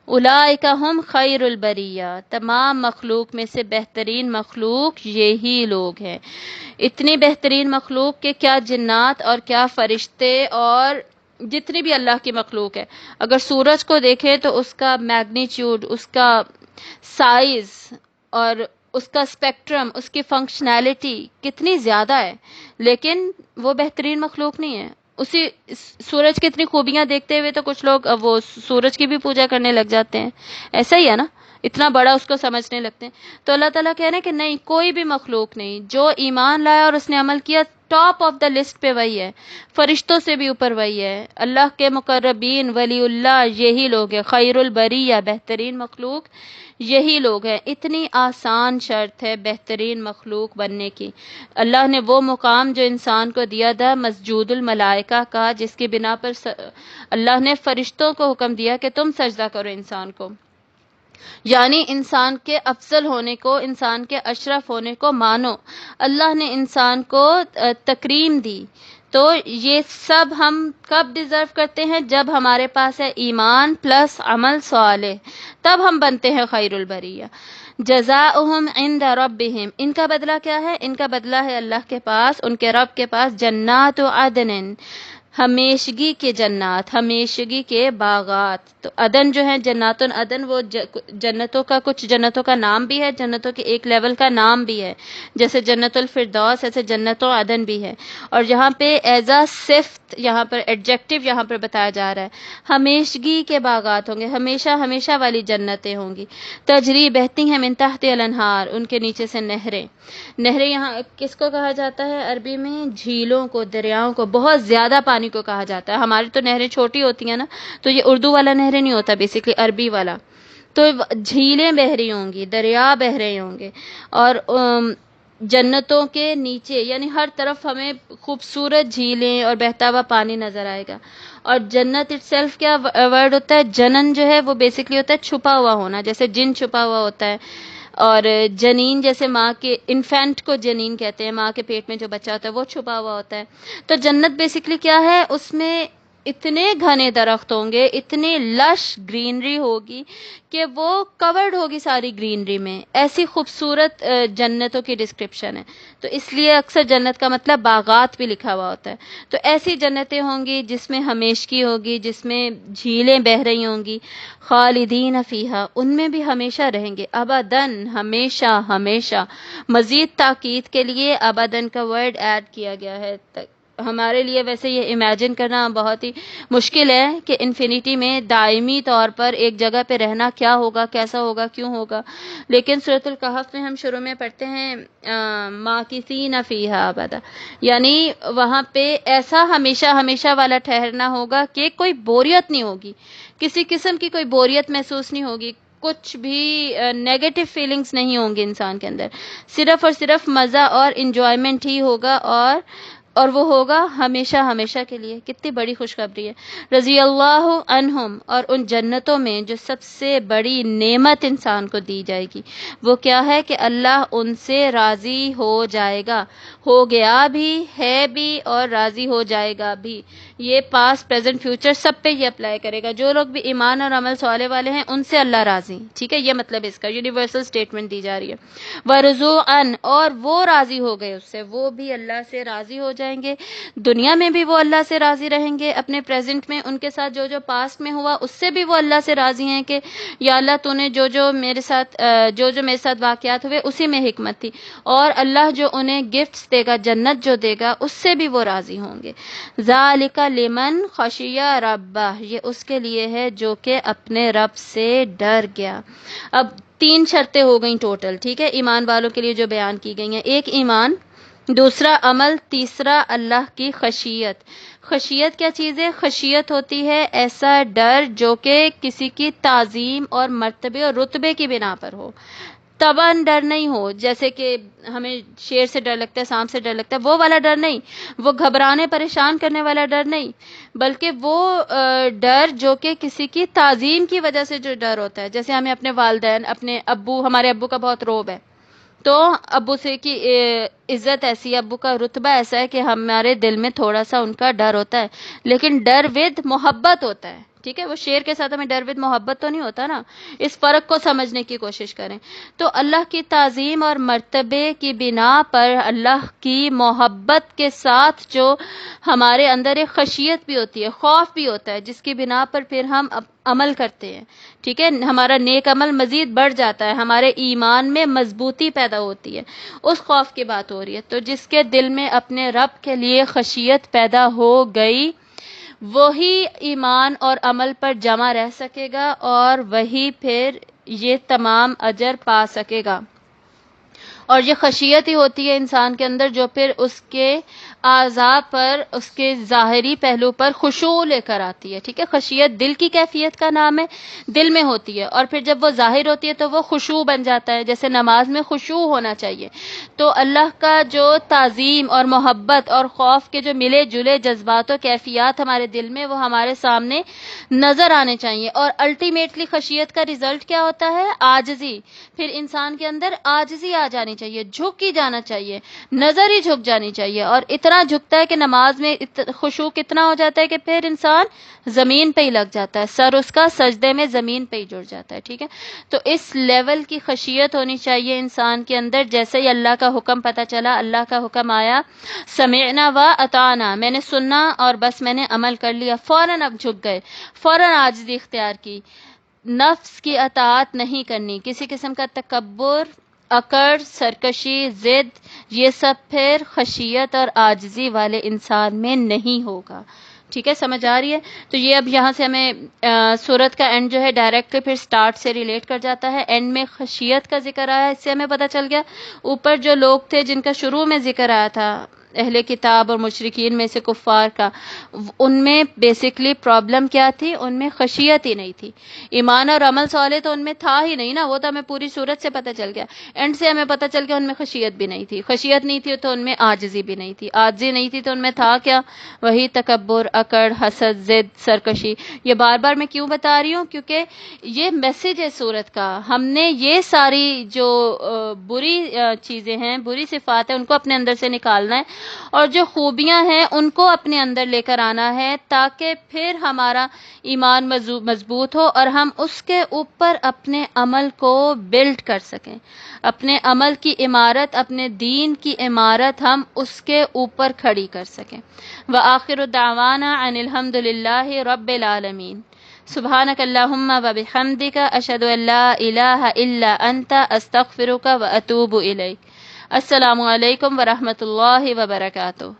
اولئک ہم خیر البریہ، تمام مخلوق میں سے بہترین مخلوق یہی لوگ ہیں۔ اتنی بہترین مخلوق کہ کیا جنات اور کیا فرشتے اور جتنی بھی اللہ کی مخلوق ہے، اگر سورج کو دیکھیں تو اس کا میگنیچیوڈ، اس کا سائز اور اس کا اسپیکٹرم، اس کی فنکشنالٹی کتنی زیادہ ہے، لیکن وہ بہترین مخلوق نہیں ہے۔ اسی سورج کی اتنی خوبیاں دیکھتے ہوئے تو کچھ لوگ وہ سورج کی بھی پوجا کرنے لگ جاتے ہیں، ایسا ہی ہے نا، اتنا بڑا اس کو سمجھنے لگتے ہیں۔ تو اللہ تعالیٰ کہہ رہے ہیں کہ نہیں، کوئی بھی مخلوق نہیں، جو ایمان لایا اور اس نے عمل کیا، ٹاپ آف دا لسٹ پہ وہی ہے، فرشتوں سے بھی اوپر وہی ہے، اللہ کے مقربین ولی اللہ یہی لوگ ہیں، خیر البریہ بہترین مخلوق یہی لوگ ہیں۔ اتنی آسان شرط ہے بہترین مخلوق بننے کی۔ اللہ نے وہ مقام جو انسان کو دیا تھا مسجود الملائکہ کا، جس کی بنا پر اللہ نے فرشتوں کو حکم دیا کہ تم سجدہ کرو انسان کو، یعنی انسان کے افضل ہونے کو، انسان کے اشرف ہونے کو مانو۔ اللہ نے انسان کو تکریم دی، تو یہ سب ہم کب ڈیزرو کرتے ہیں؟ جب ہمارے پاس ہے ایمان پلس عمل صالح، تب ہم بنتے ہیں خیر البریہ۔ جزاؤہم عند ربہم، ان کا بدلہ کیا ہے؟ ان کا بدلہ ہے اللہ کے پاس، ان کے رب کے پاس، جنات عدن، ہمیشگی کے جنات، ہمیشگی کے باغات۔ تو عدن جو ہے جنات عدن، وہ جنتوں کا، کچھ جنتوں کا نام بھی ہے، جنتوں کے ایک لیول کا نام بھی ہے، جیسے جنت الفردوس، ایسے جنت عدن بھی ہے۔ اور یہاں پہ ایز اے صفت، یہاں پر ایڈجیکٹو یہاں پر بتایا جا رہا ہے، ہمیشگی کے باغات ہوں گے، ہمیشہ ہمیشہ والی جنتیں ہوں گی۔ تجری بہتی ہیں من تحت الانہار، ان کے نیچے سے نہریں۔ نہریں یہاں کس کو کہا جاتا ہے عربی میں؟ جھیلوں کو، دریاؤں کو، بہت زیادہ پانی کو کہا جاتا ہے۔ ہماری تو نہریں چھوٹی ہوتی ہیں نا، تو یہ اردو والا نہریں نہیں ہوتا، بیسیکلی عربی والا۔ تو جھیلیں بہہ رہی ہوں گی، دریا بہہ رہے ہوں گے، اور جنتوں کے نیچے یعنی ہر طرف ہمیں خوبصورت جھیلیں اور بہتا ہوا پانی نظر آئے گا۔ اور جنت اٹ سیلف کیا ورڈ ہوتا ہے؟ جنن جو ہے وہ بیسکلی ہوتا ہے چھپا ہوا ہونا، جیسے جن چھپا ہوا ہوتا ہے، اور جنین جیسے ماں کے انفینٹ کو جنین کہتے ہیں، ماں کے پیٹ میں جو بچہ ہوتا ہے وہ چھپا ہوا ہوتا ہے. تو جنت بیسکلی کیا ہے، اس میں اتنے گھنے درخت ہوں گے، اتنی لش گرینری ہوگی کہ وہ کورڈ ہوگی ساری گرینری میں. ایسی خوبصورت جنتوں کی ڈسکرپشن ہے. تو اس لیے اکثر جنت کا مطلب باغات بھی لکھا ہوا ہوتا ہے. تو ایسی جنتیں ہوں گی جس میں ہمیشگی ہوگی، جس میں جھیلیں بہہ رہی ہوں گی. خالدین فیہا، ان میں بھی ہمیشہ رہیں گے. ابدن، ہمیشہ ہمیشہ. مزید تاکید کے لیے ابدن کا ورڈ ایڈ کیا گیا ہے. ہمارے لیے ویسے یہ امیجن کرنا بہت ہی مشکل ہے کہ انفینٹی میں دائمی طور پر ایک جگہ پہ رہنا کیا ہوگا، کیسا ہوگا، کیوں ہوگا. لیکن سورۃ الکہف میں ہم شروع میں پڑھتے ہیں ماکثین فیہا ابدا، یعنی وہاں پہ ایسا ہمیشہ ہمیشہ والا ٹھہرنا ہوگا کہ کوئی بوریت نہیں ہوگی، کسی قسم کی کوئی بوریت محسوس نہیں ہوگی، کچھ بھی نیگیٹو فیلنگز نہیں ہوں گے انسان کے اندر. صرف اور صرف مزہ اور انجوائمنٹ ہی ہوگا، اور وہ ہوگا ہمیشہ ہمیشہ کے لیے. کتنی بڑی خوشخبری ہے. رضی اللہ عنہم، اور ان جنتوں میں جو سب سے بڑی نعمت انسان کو دی جائے گی وہ کیا ہے کہ اللہ ان سے راضی ہو جائے گا، ہو گیا بھی ہے بھی اور راضی ہو جائے گا بھی. یہ پاسٹ پریزنٹ فیوچر سب پہ یہ اپلائی کرے گا. جو لوگ بھی ایمان اور عمل صالح والے ہیں ان سے اللہ راضی. ٹھیک ہے، یہ مطلب اس کا یونیورسل سٹیٹمنٹ دی جا رہی ہے. ورضوعن، اور وہ راضی ہو گئے اس سے، وہ بھی اللہ سے راضی ہو جائیں گے. دنیا میں بھی وہ اللہ سے راضی رہیں گے، اپنے پریزنٹ میں ان کے ساتھ جو جو پاسٹ میں ہوا اس سے بھی وہ اللہ سے راضی ہیں کہ یا اللہ تو نے جو میرے ساتھ واقعات ہوئے اسی میں حکمت تھی. اور اللہ جو انہیں گفٹس دے گا، جنت جو دے گا، اس سے بھی وہ راضی ہوں گے. ذالک لمن خشی ربہ، یہ اس کے لیے ہے جو کہ اپنے رب سے ڈر گیا. اب 3 شرطیں ہو گئیں ٹوٹل. ٹھیک ہے، ایمان والوں کے لیے جو بیان کی گئی ہیں. ایک ایمان، دوسرا عمل، تیسرا اللہ کی خشیت. خشیت کیا چیز ہے؟ خشیت ہوتی ہے ایسا ڈر جو کہ کسی کی تعظیم اور مرتبے اور رتبے کی بنا پر ہو. طبعاً ڈر نہیں ہو، جیسے کہ ہمیں شیر سے ڈر لگتا ہے، سانپ سے ڈر لگتا ہے، وہ والا ڈر نہیں، وہ گھبرانے پریشان کرنے والا ڈر نہیں، بلکہ وہ ڈر جو کہ کسی کی تعظیم کی وجہ سے جو ڈر ہوتا ہے. جیسے ہمیں اپنے والدین، اپنے ابو، ہمارے ابو کا بہت روب ہے، تو ابو سے کی عزت ایسی ہے، ابو کا رتبہ ایسا ہے کہ ہمارے دل میں تھوڑا سا ان کا ڈر ہوتا ہے، لیکن ڈر ود محبت ہوتا ہے. ٹھیک ہے، وہ شیر کے ساتھ ہمیں ڈر ود محبت تو نہیں ہوتا نا. اس فرق کو سمجھنے کی کوشش کریں. تو اللہ کی تعظیم اور مرتبے کی بنا پر اللہ کی محبت کے ساتھ جو ہمارے اندر ایک خشیت بھی ہوتی ہے، خوف بھی ہوتا ہے، جس کی بنا پر پھر ہم عمل کرتے ہیں. ٹھیک ہے، ہمارا نیک عمل مزید بڑھ جاتا ہے، ہمارے ایمان میں مضبوطی پیدا ہوتی ہے. اس خوف کی بات ہو رہی ہے. تو جس کے دل میں اپنے رب کے لیے خشیت پیدا ہو گئی وہی ایمان اور عمل پر جمع رہ سکے گا، اور وہی پھر یہ تمام اجر پا سکے گا. اور یہ خشیت ہی ہوتی ہے انسان کے اندر جو پھر اس کے اعضاء پر، اس کے ظاہری پہلو پر خشوع لے کر آتی ہے. ٹھیک ہے، خشیت دل کی کیفیت کا نام ہے، دل میں ہوتی ہے، اور پھر جب وہ ظاہر ہوتی ہے تو وہ خشوع بن جاتا ہے. جیسے نماز میں خشوع ہونا چاہیے، تو اللہ کا جو تعظیم اور محبت اور خوف کے جو ملے جلے جذبات و کیفیات ہمارے دل میں، وہ ہمارے سامنے نظر آنے چاہیے. اور الٹیمیٹلی خشیت کا ریزلٹ کیا ہوتا ہے؟ عاجزی. پھر انسان کے اندر عاجزی آ جانی چاہیے، جھک ہی جانا چاہیے، نظر ہی جھک جانی چاہیے. اور اتنا جھکتا ہے کہ نماز میں خشوع کتنا ہو جاتا ہے کہ پھر انسان زمین پہ ہی لگ جاتا ہے، سر اس کا سجدے میں زمین پہ ہی جڑ جاتا ہے. ٹھیک ہے، تو اس لیول کی خشیت ہونی چاہیے انسان کے اندر. جیسے ہی اللہ کا حکم پتہ چلا، اللہ کا حکم آیا، سمعنا و اطعنا، میں نے سننا اور بس میں نے عمل کر لیا، فوراً اب جھک گئے، فوراً عاجزی اختیار کی. نفس کی اطاعت نہیں کرنی، کسی قسم کا تکبر، اکڑ، سرکشی، ضد، یہ سب پھر خشیت اور عاجزی والے انسان میں نہیں ہوگا. ٹھیک ہے، سمجھ آ رہی ہے؟ تو یہ اب یہاں سے ہمیں سورت کا اینڈ جو ہے ڈائریکٹلی پھر سٹارٹ سے ریلیٹ کر جاتا ہے. اینڈ میں خشیت کا ذکر آیا، اس سے ہمیں پتہ چل گیا اوپر جو لوگ تھے جن کا شروع میں ذکر آیا تھا اہل کتاب اور مشرکین میں سے کفار کا، ان میں بیسکلی پرابلم کیا تھی؟ ان میں خشیت ہی نہیں تھی. ایمان اور عمل صالح تو ان میں تھا ہی نہیں نا، وہ تو ہمیں پوری صورت سے پتہ چل گیا. اینڈ سے ہمیں پتہ چل گیا ان میں خشیت بھی نہیں تھی. خشیت نہیں تھی تو ان میں عاجزی بھی نہیں تھی. عاجزی نہیں تھی تو ان میں تھا کیا؟ وہی تکبر، اکڑ، حسد، ضد، سرکشی. یہ بار بار میں کیوں بتا رہی ہوں؟ کیونکہ یہ میسج ہے سورت کا. ہم نے یہ ساری جو بری چیزیں ہیں، بری صفات ہیں، ان کو اپنے اندر سے نکالنا ہے، اور جو خوبیاں ہیں ان کو اپنے اندر لے کر آنا ہے، تاکہ پھر ہمارا ایمان مضبوط ہو اور ہم اس کے اوپر اپنے عمل کو بلڈ کر سکیں. اپنے عمل کی عمارت، اپنے دین کی عمارت ہم اس کے اوپر کھڑی کر سکیں. وآخر دعوانا ان الحمد للہ رب العالمین. سبحانک اللہم وبحمدک، اشہد ان لا الہ الا انت، استغفرک واتوب الیک. السلام علیکم ورحمۃ اللہ وبرکاتہ.